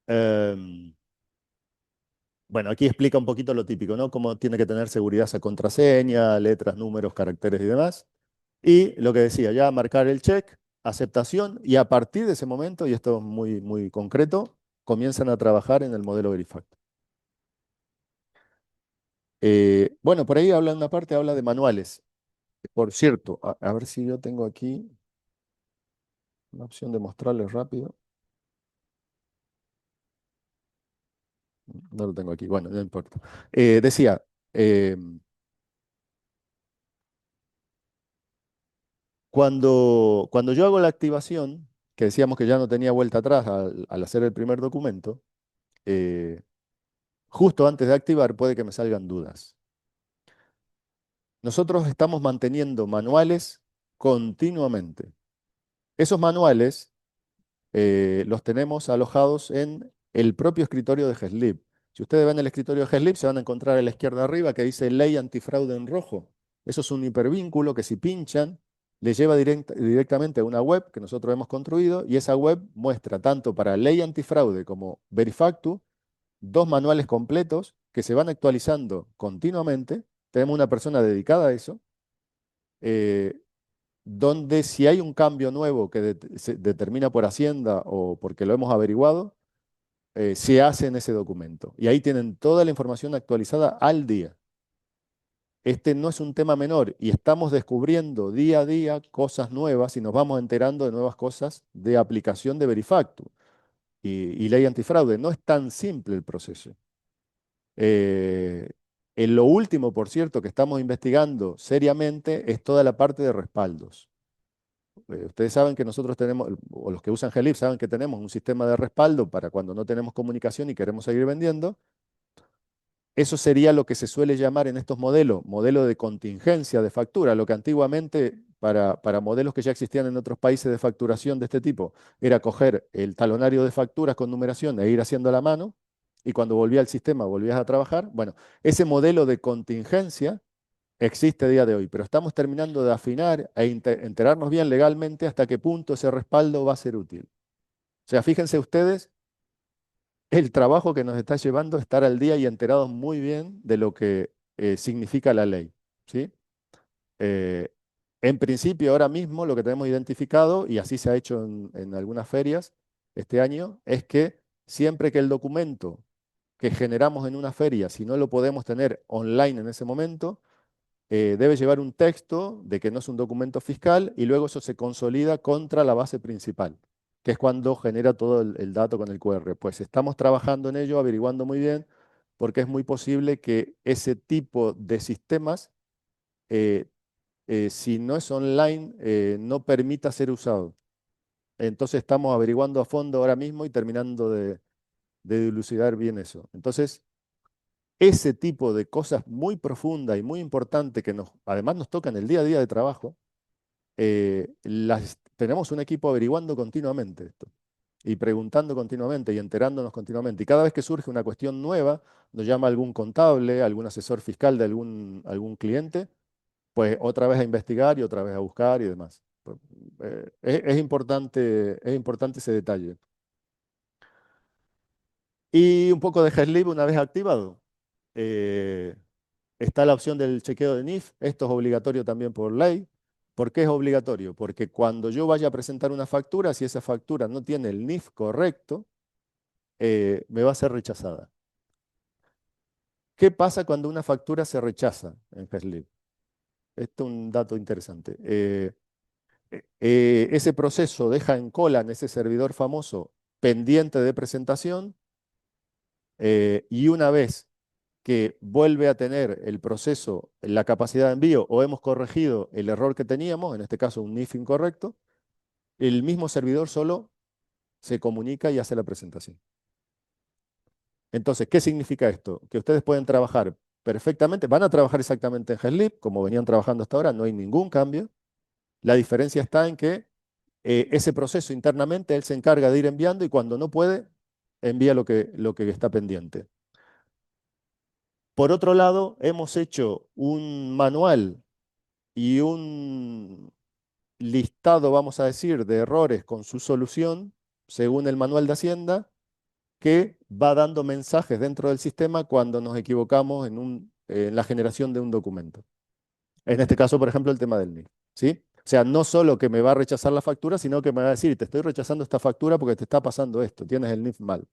Em, bueno, aquí explica un poquito lo típico, ¿no? Cómo tiene que tener seguridad esa contraseña, letras, números, caracteres y demás. Y lo que decía, ya marcar el check, aceptación, y a partir de ese momento, y esto es muy concreto, comienzan a trabajar en el modelo Verifactu. Bueno, por ahí habla una parte, habla de manuales. Por cierto, a ver si yo tengo aquí una opción de mostrarles rápido. No lo tengo aquí, bueno, no importa. Decía, cuando yo hago la activación, que decíamos que ya no tenía vuelta atrás al hacer el primer documento, justo antes de activar puede que me salgan dudas. Nosotros estamos manteniendo manuales continuamente. Esos manuales los tenemos alojados en el propio escritorio de GESLIP. Si ustedes ven el escritorio de GESLIP, se van a encontrar a la izquierda arriba que dice Ley Antifraude en rojo. Eso es un hipervínculo que si pinchan, les lleva directamente a una web que nosotros hemos construido y esa web muestra tanto para Ley Antifraude como Verifactu 2 manuales completos que se van actualizando continuamente. Tenemos una persona dedicada a eso. eh, donde si hay un cambio nuevo que se determina por Hacienda o porque lo hemos averiguado, se hace en ese documento. Y ahí tienen toda la información actualizada al día. Este no es un tema menor y estamos descubriendo día a día cosas nuevas y nos vamos enterando de nuevas cosas de aplicación de Verifactu y ley antifraude. No es tan simple el proceso. En lo último, por cierto, que estamos investigando seriamente es toda la parte de respaldos. Ustedes saben que nosotros tenemos, o los que usan GELIP saben que tenemos un sistema de respaldo para cuando no tenemos comunicación y queremos seguir vendiendo. Eso sería lo que se suele llamar en estos modelos, modelo de contingencia de factura, lo que antiguamente para modelos que ya existían en otros países de facturación de este tipo, era coger el talonario de facturas con numeración e ir haciendo a la mano, y cuando volvía al sistema volvías a trabajar. Bueno, ese modelo de contingencia existe a día de hoy, pero estamos terminando de afinar e enterarnos bien legalmente hasta qué punto ese respaldo va a ser útil. O sea, fíjense ustedes el trabajo que nos está llevando a estar al día y enterados muy bien de lo que significa la ley, ¿sí? Eh, en principio, ahora mismo lo que tenemos identificado, y así se ha hecho en algunas ferias este año, es que siempre que el documento que generamos en una feria, si no lo podemos tener online en ese momento, debe llevar un texto de que no es un documento fiscal y luego eso se consolida contra la base principal, que es cuando genera todo el dato con el QR. Pues estamos trabajando en ello, averiguando muy bien, porque es muy posible que ese tipo de sistemas, eh, si no es online, no permita ser usado. Entonces estamos averiguando a fondo ahora mismo y terminando de dilucidar bien eso. Entonces, ese tipo de cosas muy profundas y muy importantes que además nos tocan el día a día de trabajo, tenemos un equipo averiguando continuamente esto y preguntando continuamente y enterándonos continuamente. Y cada vez que surge una cuestión nueva, nos llama algún contable, algún asesor fiscal de algún cliente, pues otra vez a investigar y otra vez a buscar y demás. Pues, es importante ese detalle. Y un poco de Headlib una vez activado. Está la opción del chequeo de NIF. Esto es obligatorio también por ley. ¿Por qué es obligatorio? Porque cuando yo vaya a presentar una factura, si esa factura no tiene el NIF correcto, me va a ser rechazada. ¿Qué pasa cuando una factura se rechaza en Headlib? Esto es un dato interesante. Ese proceso deja en cola en ese servidor famoso pendiente de presentación, y una vez que vuelve a tener el proceso la capacidad de envío o hemos corregido el error que teníamos, en este caso un NIF incorrecto, el mismo servidor solo se comunica y hace la presentación. Entonces, ¿qué significa esto? Que ustedes pueden trabajar perfectamente, van a trabajar exactamente en Headlib, como venían trabajando hasta ahora, no hay ningún cambio. La diferencia está en que ese proceso internamente él se encarga de ir enviando y cuando no puede, envía lo que está pendiente. Por otro lado, hemos hecho un manual y un listado, vamos a decir, de errores con su solución, según el manual de Hacienda, que va dando mensajes dentro del sistema cuando nos equivocamos en la generación de un documento. En este caso, por ejemplo, el tema del NIF, ¿sí? O sea, no solo que me va a rechazar la factura, sino que me va a decir, te estoy rechazando esta factura porque te está pasando esto, tienes el NIF mal.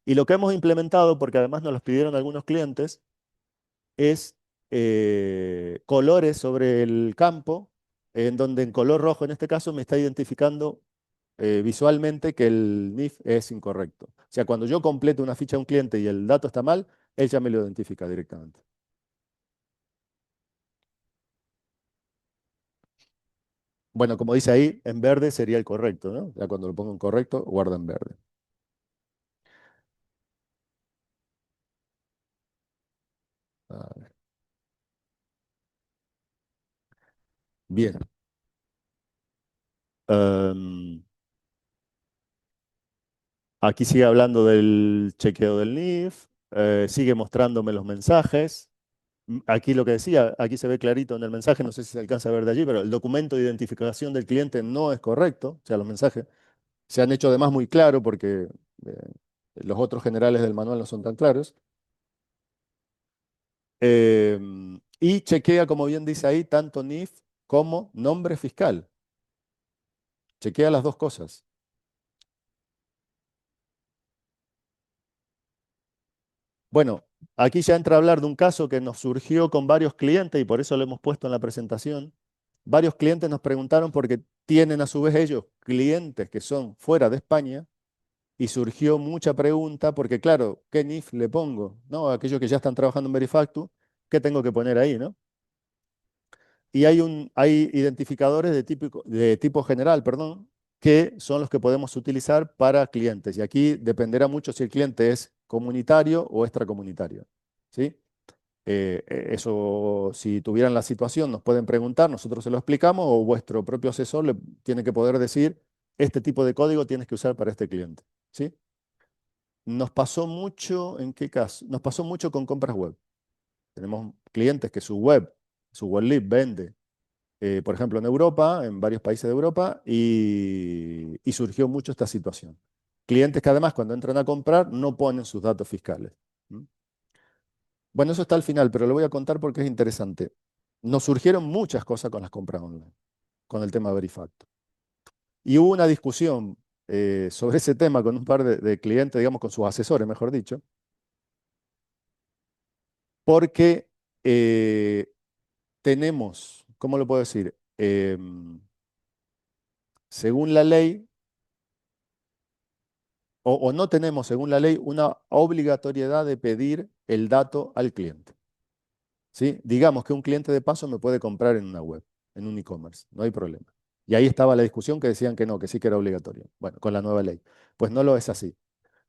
Y lo que hemos implementado, porque además nos los pidieron algunos clientes, es colores sobre el campo, en donde en color rojo en este caso me está identificando visualmente que el NIF es incorrecto. O sea, cuando yo completo una ficha a un cliente y el dato está mal, él ya me lo identifica directamente. Bueno, como dice ahí, en verde sería el correcto, ¿no? Ya cuando lo pongo en correcto, guarda en verde. A ver. Bien. Aquí sigue hablando del chequeo del NIF, sigue mostrándome los mensajes. Aquí lo que decía, aquí se ve clarito en el mensaje, no sé si se alcanza a ver de allí, pero el documento de identificación del cliente no es correcto, o sea, los mensajes se han hecho además muy claro porque los otros generales del manual no son tan claros. Y chequea, como bien dice ahí, tanto NIF como nombre fiscal. Chequea las dos cosas. Bueno, aquí ya entra a hablar de un caso que nos surgió con varios clientes y por eso lo hemos puesto en la presentación. Varios clientes nos preguntaron porque tienen a su vez ellos clientes que son fuera de España y surgió mucha pregunta porque, claro, ¿qué NIF le pongo? ¿No? Aquellos que ya están trabajando en Verifactu, ¿qué tengo que poner ahí, no? Y hay identificadores de tipo general, perdón, que son los que podemos utilizar para clientes. Y aquí dependerá mucho si el cliente es comunitario o extracomunitario, ¿sí? Eso, si tuvieran la situación, nos pueden preguntar, nosotros se lo explicamos o vuestro propio asesor le tiene que poder decir, este tipo de código tienes que usar para este cliente, ¿sí? Nos pasó mucho, ¿en qué caso? Nos pasó mucho con compras web. Tenemos clientes que su web lead vende, por ejemplo, en Europa, en varios países de Europa, y surgió mucho esta situación. Clientes que además cuando entran a comprar no ponen sus datos fiscales. Bueno, eso está al final, pero lo voy a contar porque es interesante. Nos surgieron muchas cosas con las compras online, con el tema Verifacto. Y hubo una discusión sobre ese tema con un par de clientes, digamos, con sus asesores, mejor dicho, porque tenemos, ¿cómo lo puedo decir? Según la ley, o no tenemos, según la ley, una obligatoriedad de pedir el dato al cliente. ¿Sí? Digamos que un cliente de paso me puede comprar en una web, en un e-commerce, no hay problema. Y ahí estaba la discusión que decían que no, que sí que era obligatorio. Bueno, con la nueva ley. Pues no lo es así.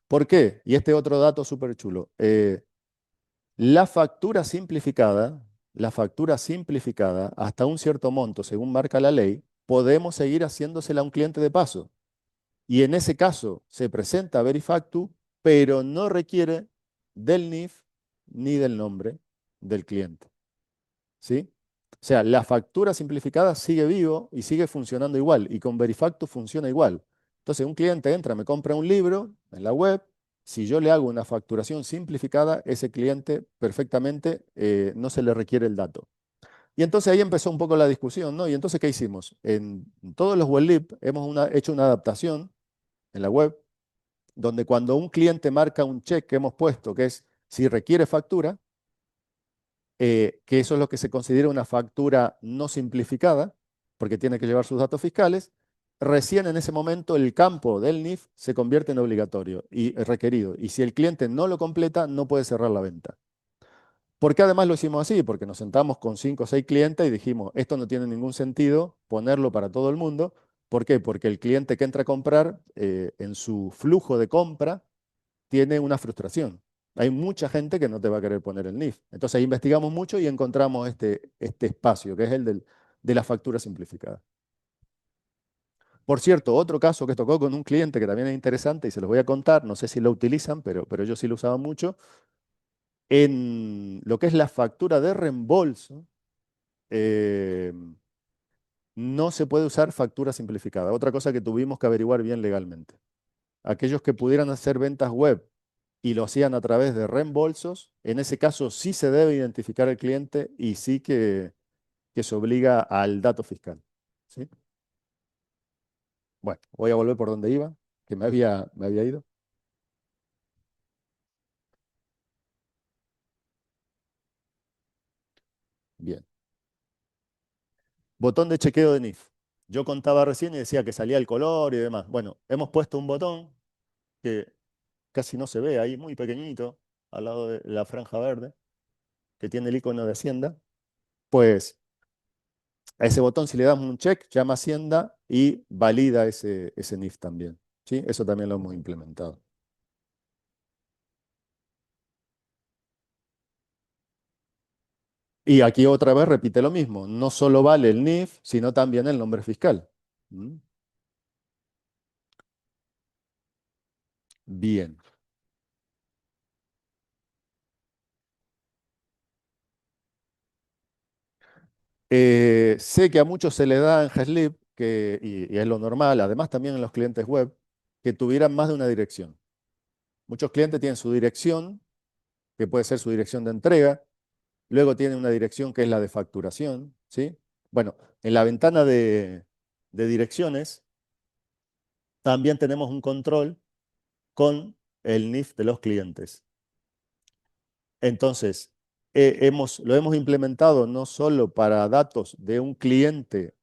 ¿Por qué? Y este otro dato súper chulo. La factura simplificada, la factura simplificada hasta un cierto monto, según marca la ley, podemos seguir haciéndosela a un cliente de paso. Y en ese caso se presenta Verifactu, pero no requiere del NIF ni del nombre del cliente. ¿Sí? O sea, la factura simplificada sigue vivo y sigue funcionando igual, y con Verifactu funciona igual. Entonces, un cliente entra, me compra un libro en la web, si yo le hago una facturación simplificada, ese cliente perfectamente no se le requiere el dato. Y entonces ahí empezó un poco la discusión, ¿no? Y entonces, ¿qué hicimos? En todos los WebLib hemos hecho una adaptación en la web, donde cuando un cliente marca un check que hemos puesto, que es si requiere factura, que eso es lo que se considera una factura no simplificada, porque tiene que llevar sus datos fiscales, recién en ese momento el campo del NIF se convierte en obligatorio y requerido. Y si el cliente no lo completa, no puede cerrar la venta. ¿Por qué además lo hicimos así? Porque nos sentamos con 5 o 6 clientes y dijimos, esto no tiene ningún sentido ponerlo para todo el mundo. ¿Por qué? Porque el cliente que entra a comprar, en su flujo de compra, tiene una frustración. Hay mucha gente que no te va a querer poner el NIF. Entonces ahí investigamos mucho y encontramos este espacio, que es el de la factura simplificada. Por cierto, otro caso que tocó con un cliente que también es interesante y se los voy a contar, no sé si lo utilizan, pero ellos sí lo usaban mucho, en lo que es la factura de reembolso, eh, no se puede usar factura simplificada. Otra cosa que tuvimos que averiguar bien legalmente. Aquellos que pudieran hacer ventas web y lo hacían a través de reembolsos, en ese caso sí se debe identificar al cliente y sí que se obliga al dato fiscal. ¿Sí? Bueno, voy a volver por donde iba, que me había ido. Bien. Botón de chequeo de NIF. Yo contaba recién y decía que salía el color y demás. Bueno, hemos puesto un botón que casi no se ve ahí, muy pequeñito, al lado de la franja verde, que tiene el icono de Hacienda. Pues a ese botón, si le damos un check, llama Hacienda y valida ese NIF también. ¿Sí? Eso también lo hemos implementado. Y aquí otra vez repite lo mismo. No solo vale el NIF, sino también el nombre fiscal. ¿Mm? Bien. Sé que a muchos se les da en GESLib, y es lo normal, además también en los clientes web, que tuvieran más de una dirección. Muchos clientes tienen su dirección, que puede ser su dirección de entrega, luego tienen una dirección que es la de facturación, ¿sí? Bueno, en la ventana de direcciones también tenemos un control con el NIF de los clientes. Entonces, lo hemos implementado no solo para datos de un cliente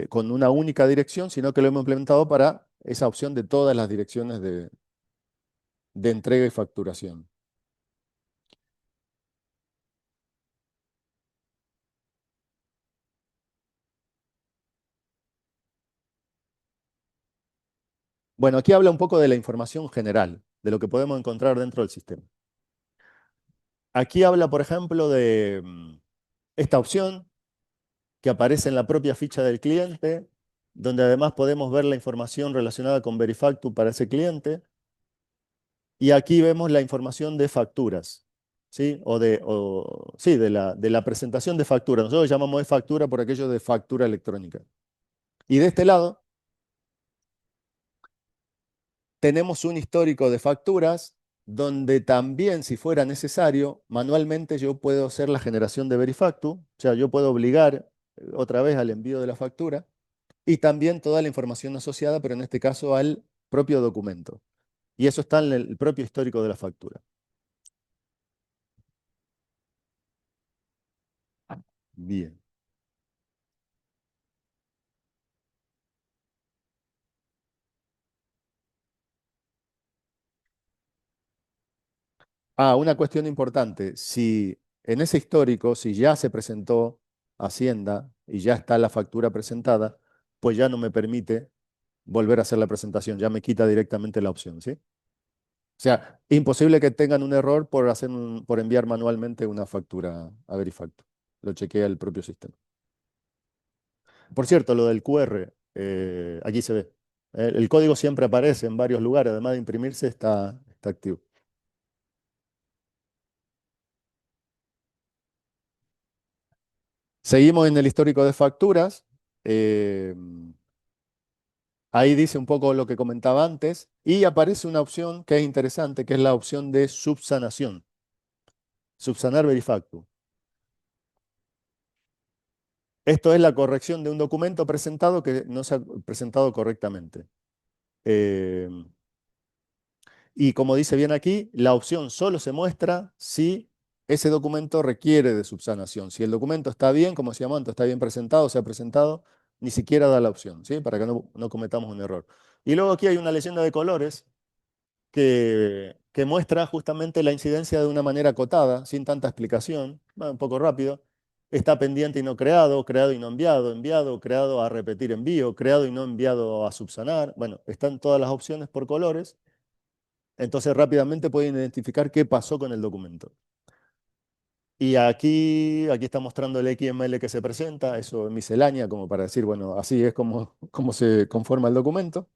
con una única dirección, sino que lo hemos implementado para esa opción de todas las direcciones de entrega y facturación. Bueno, aquí habla un poco de la información general, de lo que podemos encontrar dentro del sistema. Aquí habla, por ejemplo, de esta opción que aparece en la propia ficha del cliente, donde además podemos ver la información relacionada con Verifactu para ese cliente. Y aquí vemos la información de facturas, ¿sí? Sí, de la presentación de factura. Nosotros llamamos de factura por aquello de factura electrónica. Y de este lado tenemos un histórico de facturas donde también, si fuera necesario, manualmente yo puedo hacer la generación de Verifactu, o sea, yo puedo obligar otra vez al envío de la factura y también toda la información asociada, pero en este caso al propio documento. Y eso está en el propio histórico de la factura. Bien. Una cuestión importante. Si en ese histórico, si ya se presentó Hacienda y ya está la factura presentada, pues ya no me permite volver a hacer la presentación, ya me quita directamente la opción, ¿sí? sea, imposible que tengan un error por, por enviar manualmente una factura a Verifactu. Lo chequea el propio sistema. Por cierto, lo del QR, aquí se ve. El código siempre aparece en varios lugares, además de imprimirse, está activo. Seguimos en el histórico de facturas. Ahí dice un poco lo que comentaba antes y aparece una opción que es interesante, que es la opción de subsanación. Subsanar Verifactu. Esto es la corrección de un documento presentado que no se ha presentado correctamente. Y como dice bien aquí, la opción solo se muestra si ese documento requiere de subsanación. Si el documento está bien, como decíamos antes, está bien presentado, se ha presentado, ni siquiera da la opción, ¿sí? Para que no cometamos un error. Y luego aquí hay una leyenda de colores que muestra justamente la incidencia de una manera acotada, sin tanta explicación, va un poco rápido. Está pendiente y no creado, creado y no enviado, enviado, creado a repetir envío, creado y no enviado a subsanar. Bueno, están todas las opciones por colores. Entonces rápidamente pueden identificar qué pasó con el documento. Y aquí está mostrando el XML que se presenta, eso es miscelánea, como para decir, bueno, así es como se conforma el documento.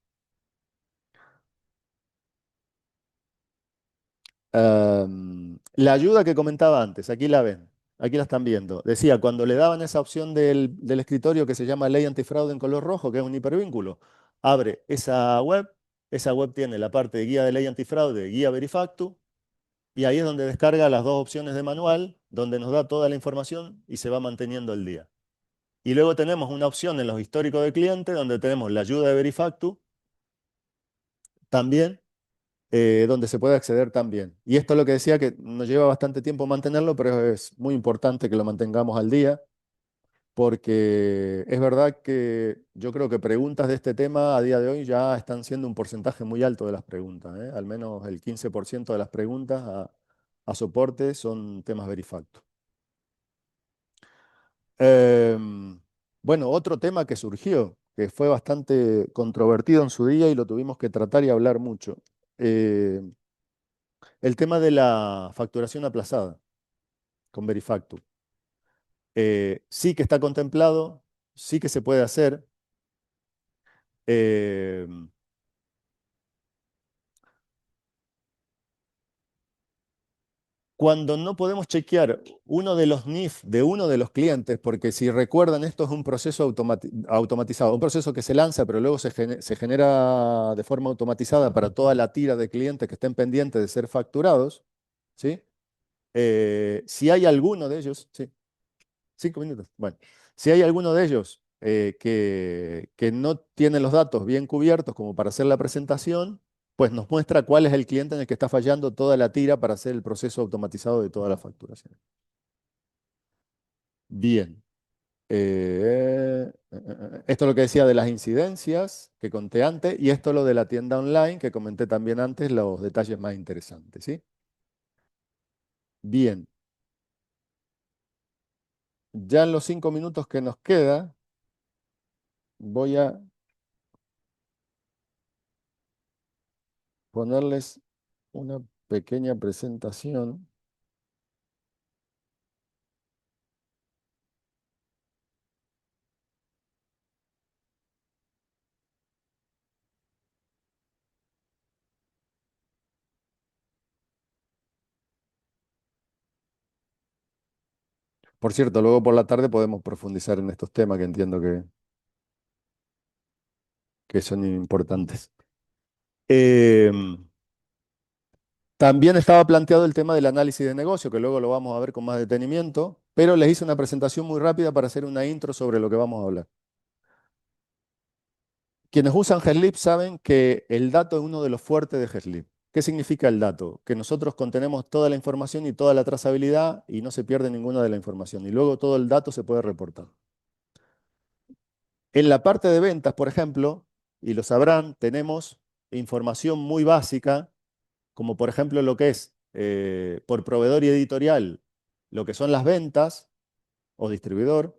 La ayuda que comentaba antes, aquí la ven, aquí la están viendo. Decía, cuando le daban esa opción del escritorio que se llama Ley Antifraude en color rojo, que es un hipervínculo, abre esa web tiene la parte de guía de ley antifraude, guía Verifactu, y ahí es donde descarga las dos opciones de manual, donde nos da toda la información y se va manteniendo el día. Y luego tenemos una opción en los históricos de cliente, donde tenemos la ayuda de Verifactu, también, donde se puede acceder también. Y esto es lo que decía, que nos lleva bastante tiempo mantenerlo, pero es muy importante que lo mantengamos al día, porque es verdad que yo creo que preguntas de este tema a día de hoy ya están siendo un porcentaje muy alto de las preguntas, ¿eh? Al menos el 15% de las preguntas a soporte son temas Verifactu. Bueno, otro tema que surgió, que fue bastante controvertido en su día y lo tuvimos que tratar y hablar mucho. eh, el tema de la facturación aplazada con Verifactu. Sí que está contemplado, sí que se puede hacer. eh, Cuando no podemos chequear uno de los NIF de uno de los clientes, porque si recuerdan, esto es un proceso automatizado, un proceso que se lanza, pero luego se genera de forma automatizada para toda la tira de clientes que estén pendientes de ser facturados, ¿sí? Si hay alguno de ellos, sí, 5 minutos, bueno, si hay alguno de ellos que no tiene los datos bien cubiertos como para hacer la presentación, pues nos muestra cuál es el cliente en el que está fallando toda la tira para hacer el proceso automatizado de toda la facturación. Bien. Esto es lo que decía de las incidencias que conté antes, y esto es lo de la tienda online que comenté también antes, los detalles más interesantes, ¿sí? Bien. Ya en los 5 minutos que nos queda, voy a ponerles una pequeña presentación. Por cierto, luego por la tarde podemos profundizar en estos temas que entiendo que son importantes. También estaba planteado el tema del análisis de negocio, que luego lo vamos a ver con más detenimiento, pero les hice una presentación muy rápida para hacer una intro sobre lo que vamos a hablar. Quienes usan Headlip saben que el dato es uno de los fuertes de Headlip. ¿Qué significa el dato? Que nosotros contenemos toda la información y toda la trazabilidad y no se pierde ninguna de la información. Y luego todo el dato se puede reportar. En la parte de ventas, por ejemplo, y lo sabrán, tenemos información muy básica, como por ejemplo lo que es por proveedor y editorial, lo que son las ventas o distribuidor,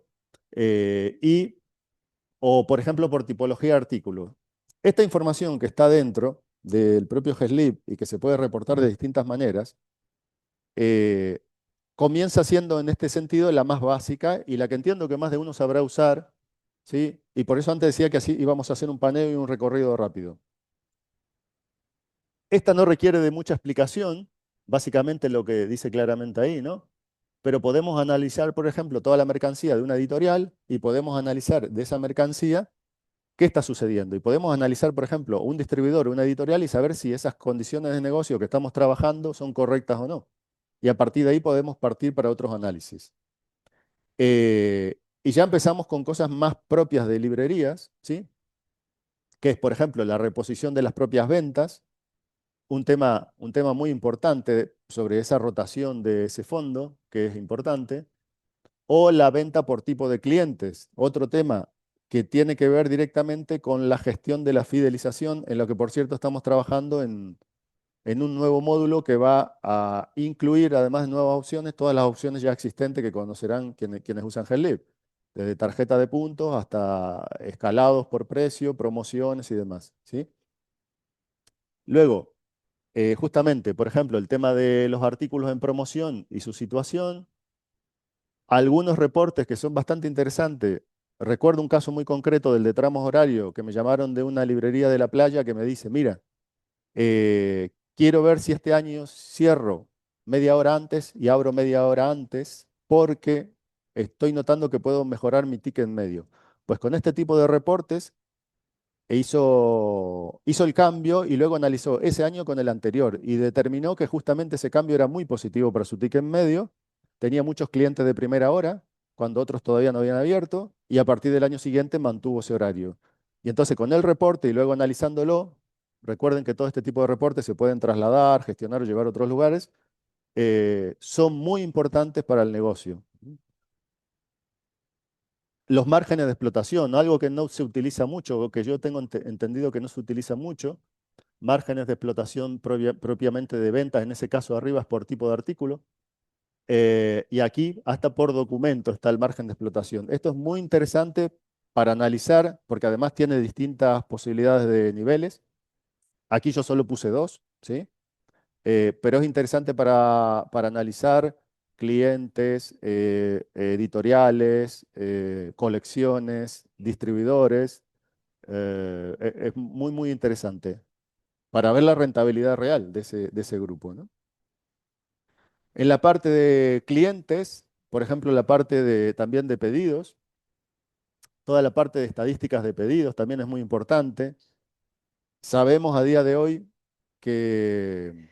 o por ejemplo por tipología de artículo. Esta información que está dentro del propio GSLib y que se puede reportar de distintas maneras, comienza siendo en este sentido la más básica y la que entiendo que más de uno sabrá usar, ¿sí? Y por eso antes decía que así íbamos a hacer un paneo y un recorrido rápido. Esta no requiere de mucha explicación, básicamente lo que dice claramente ahí, ¿no? Pero podemos analizar, por ejemplo, toda la mercancía de una editorial y podemos analizar de esa mercancía qué está sucediendo. Y podemos analizar, por ejemplo, un distribuidor o una editorial y saber si esas condiciones de negocio que estamos trabajando son correctas o no. Y a partir de ahí podemos partir para otros análisis. Y ya empezamos con cosas más propias de librerías, ¿sí? Que es, por ejemplo, la reposición de las propias ventas, un tema muy importante sobre esa rotación de ese fondo, que es importante, o la venta por tipo de clientes, otro tema que tiene que ver directamente con la gestión de la fidelización, en lo que por cierto estamos trabajando en un nuevo módulo que va a incluir, además de nuevas opciones, todas las opciones ya existentes que conocerán quienes usan GELib, desde tarjeta de puntos hasta escalados por precio, promociones y demás, ¿sí? Luego, justamente, por ejemplo, el tema de los artículos en promoción y su situación, algunos reportes que son bastante interesantes. Recuerdo un caso muy concreto del de tramos horarios que me llamaron de una librería de la playa que me dice, mira, quiero ver si este año cierro media hora antes y abro media hora antes porque estoy notando que puedo mejorar mi ticket medio. Pues con este tipo de reportes hizo el cambio y luego analizó ese año con el anterior y determinó que justamente ese cambio era muy positivo para su ticket medio. Tenía muchos clientes de primera hora, cuando otros todavía no habían abierto, y a partir del año siguiente mantuvo ese horario. Y entonces con el reporte y luego analizándolo, recuerden que todo este tipo de reportes se pueden trasladar, gestionar o llevar a otros lugares, son muy importantes para el negocio. Los márgenes de explotación, algo que no se utiliza mucho, o que yo tengo entendido que no se utiliza mucho, márgenes de explotación propiamente de ventas, en ese caso arriba es por tipo de artículo, y aquí hasta por documento está el margen de explotación. Esto es muy interesante para analizar, porque además tiene distintas posibilidades de niveles. Aquí yo solo puse 2, ¿sí? Pero es interesante para analizar clientes, editoriales, colecciones, distribuidores. Es muy, muy interesante para ver la rentabilidad real de ese grupo, ¿no? En la parte de clientes, por ejemplo, la parte también de pedidos, toda la parte de estadísticas de pedidos también es muy importante. Sabemos a día de hoy que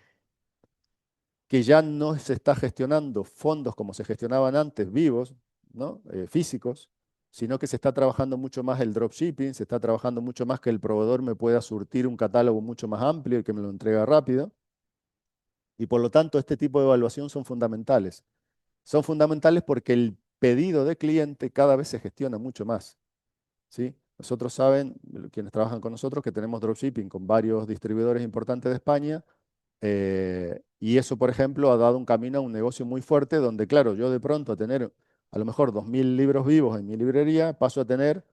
ya no se está gestionando fondos como se gestionaban antes, vivos, ¿no? Físicos, sino que se está trabajando mucho más el dropshipping, se está trabajando mucho más que el proveedor me pueda surtir un catálogo mucho más amplio y que me lo entrega rápido. Y por lo tanto, este tipo de evaluación son fundamentales. Son fundamentales porque el pedido de cliente cada vez se gestiona mucho más, ¿sí? Nosotros saben, quienes trabajan con nosotros, que tenemos dropshipping con varios distribuidores importantes de España. Y eso, por ejemplo, ha dado un camino a un negocio muy fuerte donde, claro, yo de pronto a tener a lo mejor 2.000 libros vivos en mi librería, paso a tener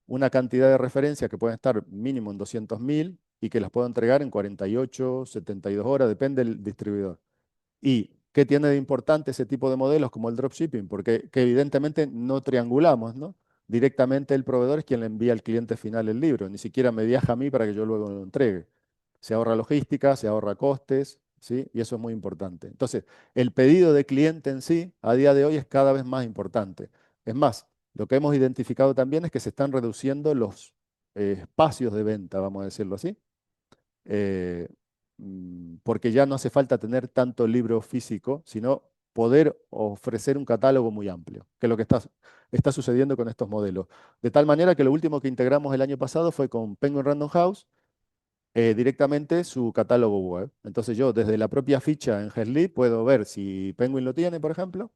una cantidad de referencias que pueden estar mínimo en 200.000 y que las puedo entregar en 48, 72 horas, depende del distribuidor. ¿Y qué tiene de importante ese tipo de modelos como el dropshipping? Porque que evidentemente no triangulamos, ¿no? Directamente el proveedor es quien le envía al cliente final el libro, ni siquiera me viaja a mí para que yo luego lo entregue. Se ahorra logística, se ahorra costes, ¿sí? Y eso es muy importante. Entonces, el pedido de cliente en sí, a día de hoy, es cada vez más importante. Es más, lo que hemos identificado también es que se están reduciendo los espacios de venta, vamos a decirlo así, eh, porque ya no hace falta tener tanto libro físico, sino poder ofrecer un catálogo muy amplio, que es lo que está sucediendo con estos modelos. De tal manera que lo último que integramos el año pasado fue con Penguin Random House, directamente su catálogo web. Entonces yo desde la propia ficha en GESLib puedo ver si Penguin lo tiene, por ejemplo,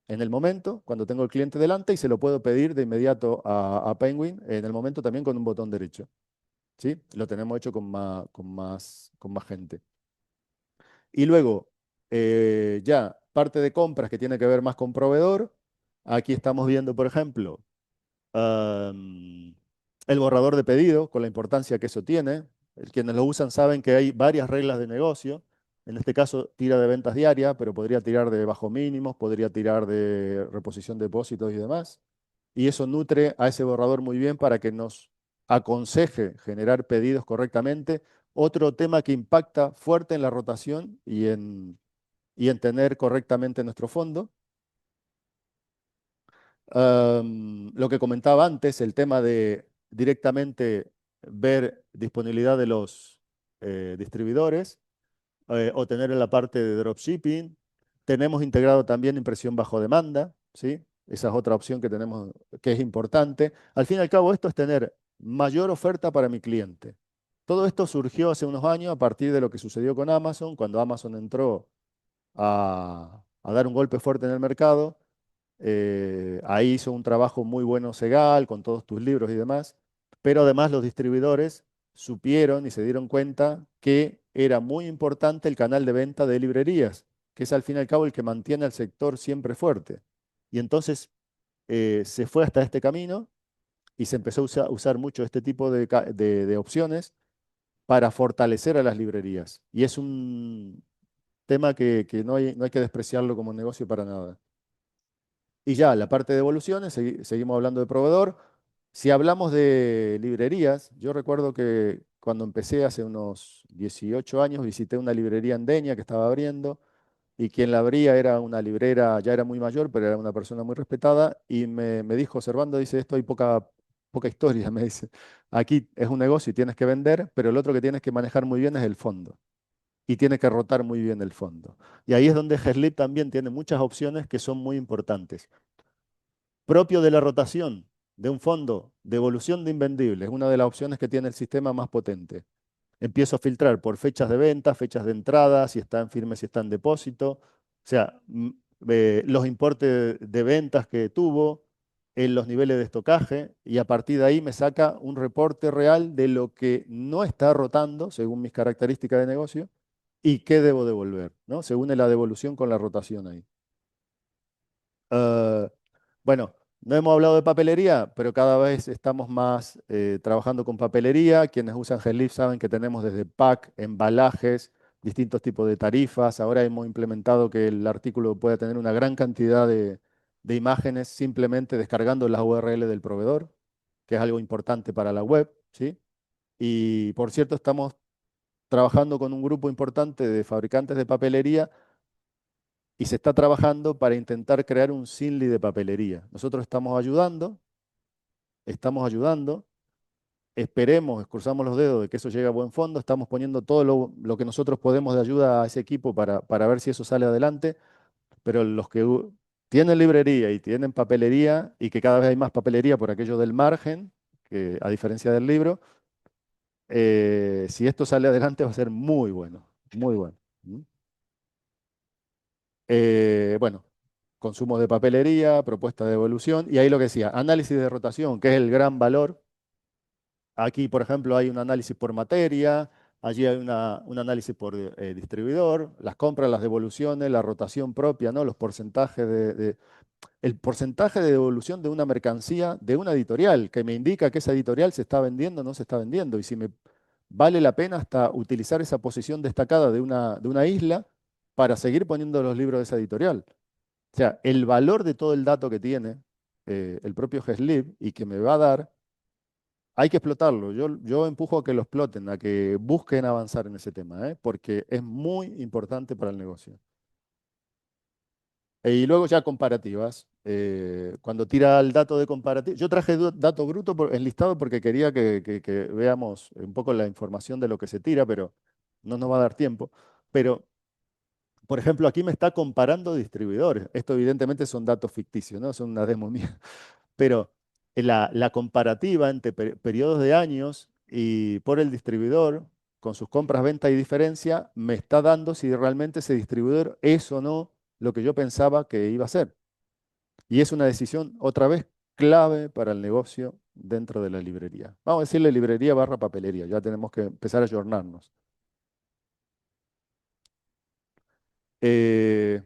en el momento, cuando tengo el cliente delante, y se lo puedo pedir de inmediato a Penguin en el momento también con un botón derecho. ¿Sí? Lo tenemos hecho con más gente. Y luego, ya parte de compras que tiene que ver más con proveedor. Aquí estamos viendo, por ejemplo, el borrador de pedido, con la importancia que eso tiene. quienes lo usan saben que hay varias reglas de negocio. En este caso, tira de ventas diarias, pero podría tirar de bajo mínimos, podría tirar de reposición de depósitos y demás. Y eso nutre a ese borrador muy bien para que nos aconseje generar pedidos correctamente. Otro tema que impacta fuerte en la rotación y en tener correctamente nuestro fondo. Lo que comentaba antes, el tema de directamente ver disponibilidad de los distribuidores o tener en la parte de dropshipping. Tenemos integrado también impresión bajo demanda, ¿sí? Esa es otra opción que tenemos que es importante. Al fin y al cabo, esto es tener mayor oferta para mi cliente. Todo esto surgió hace unos años a partir de lo que sucedió con Amazon, cuando Amazon entró a dar un golpe fuerte en el mercado. Ahí hizo un trabajo muy bueno Segal, con todos tus libros y demás, pero además los distribuidores supieron y se dieron cuenta que era muy importante el canal de venta de librerías, que es al fin y al cabo el que mantiene al sector siempre fuerte. Y entonces se fue hasta este camino y se empezó a usar mucho este tipo de opciones para fortalecer a las librerías. Y es un tema que no hay que despreciarlo como negocio para nada. Y ya, la parte de evoluciones, seguimos hablando de proveedor. Si hablamos de librerías, yo recuerdo que cuando empecé hace unos 18 años, visité una librería en Denia que estaba abriendo y quien la abría era una librera, ya era muy mayor, pero era una persona muy respetada y me dijo, Servando, dice, esto hay poca historia, me dice. Aquí es un negocio y tienes que vender, pero el otro que tienes que manejar muy bien es el fondo y tiene que rotar muy bien el fondo. Y ahí es donde GESLIP también tiene muchas opciones que son muy importantes. Propio de la rotación de un fondo de evolución de invendibles, una de las opciones que tiene el sistema más potente. Empiezo a filtrar por fechas de venta, fechas de entrada, si está en firme, si está en depósito, o sea, los importes de ventas que tuvo, en los niveles de estocaje, y a partir de ahí me saca un reporte real de lo que no está rotando, según mis características de negocio, y qué debo devolver, ¿no? Se une la devolución con la rotación ahí. Bueno, no hemos hablado de papelería, pero cada vez estamos más trabajando con papelería. Quienes usan GESLIF saben que tenemos desde pack, embalajes, distintos tipos de tarifas. Ahora hemos implementado que el artículo pueda tener una gran cantidad de imágenes simplemente descargando las URL del proveedor, que es algo importante para la web, ¿sí? Y por cierto, estamos trabajando con un grupo importante de fabricantes de papelería y se está trabajando para intentar crear un SINLI de papelería. Nosotros estamos ayudando, esperemos, cruzamos los dedos de que eso llegue a buen fondo, estamos poniendo todo lo que nosotros podemos de ayuda a ese equipo para ver si eso sale adelante, pero los que tienen librería y tienen papelería, y que cada vez hay más papelería por aquello del margen, que a diferencia del libro, si esto sale adelante va a ser muy bueno, muy bueno. ¿Mm? Bueno, consumo de papelería, propuesta de evolución, y ahí lo que decía, análisis de rotación, que es el gran valor. Aquí, por ejemplo, hay un análisis por materia, allí hay un análisis por distribuidor, las compras, las devoluciones, la rotación propia, ¿no? Los porcentajes el porcentaje de devolución de una mercancía de una editorial, que me indica que esa editorial se está vendiendo o no se está vendiendo, y si me vale la pena hasta utilizar esa posición destacada de una isla para seguir poniendo los libros de esa editorial. O sea, el valor de todo el dato que tiene el propio GESLIB y que me va a dar, hay que explotarlo. Yo empujo a que lo exploten, a que busquen avanzar en ese tema, porque es muy importante para el negocio. Y luego ya comparativas. Cuando tira el dato de comparativa, yo traje dato bruto enlistado porque quería que veamos un poco la información de lo que se tira, pero no nos va a dar tiempo. Pero por ejemplo, aquí me está comparando distribuidores. Esto evidentemente son datos ficticios, ¿no? Son una demo mía. Pero la comparativa entre periodos de años y por el distribuidor, con sus compras, venta y diferencia, me está dando si realmente ese distribuidor es o no lo que yo pensaba que iba a ser. Y es una decisión, otra vez, clave para el negocio dentro de la librería. Vamos a decirle librería barra papelería. Ya tenemos que empezar a ayornarnos. Eh,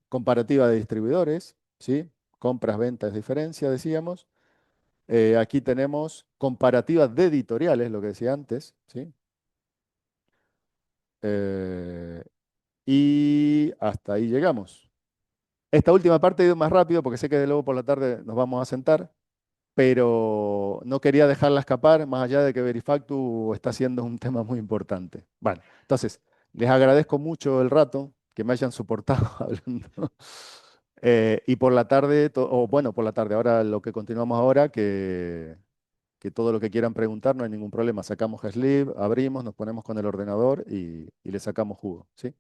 Comparativa de distribuidores, ¿sí? Compras, ventas, diferencia, decíamos. Aquí tenemos comparativas de editoriales, lo que decía antes, ¿sí? Y hasta ahí llegamos. Esta última parte he ido más rápido porque sé que de luego por la tarde nos vamos a sentar, pero no quería dejarla escapar, más allá de que Verifactu está siendo un tema muy importante. Bueno, entonces, les agradezco mucho el rato, que me hayan soportado hablando. Y por la tarde, o bueno, por la tarde, ahora lo que continuamos ahora, que todo lo que quieran preguntar, no hay ningún problema. Sacamos Sleep, abrimos, nos ponemos con el ordenador y le sacamos jugo, ¿sí?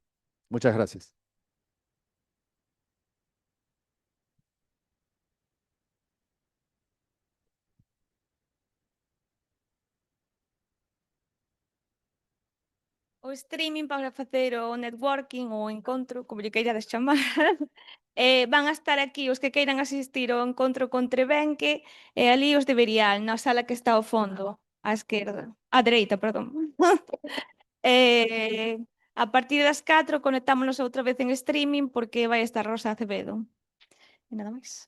Muchas gracias. O streaming para facer o networking ou o encontro, como lle queirades chamar. Van a estar aquí os que queiran asistir ao encontro con Trebenque e ali os de Berial, na sala que está ao fondo, á esquerda, á dereita, perdón. A partir das 4 conectámonos outra vez en streaming porque vai estar Rosa Acevedo. E nada máis.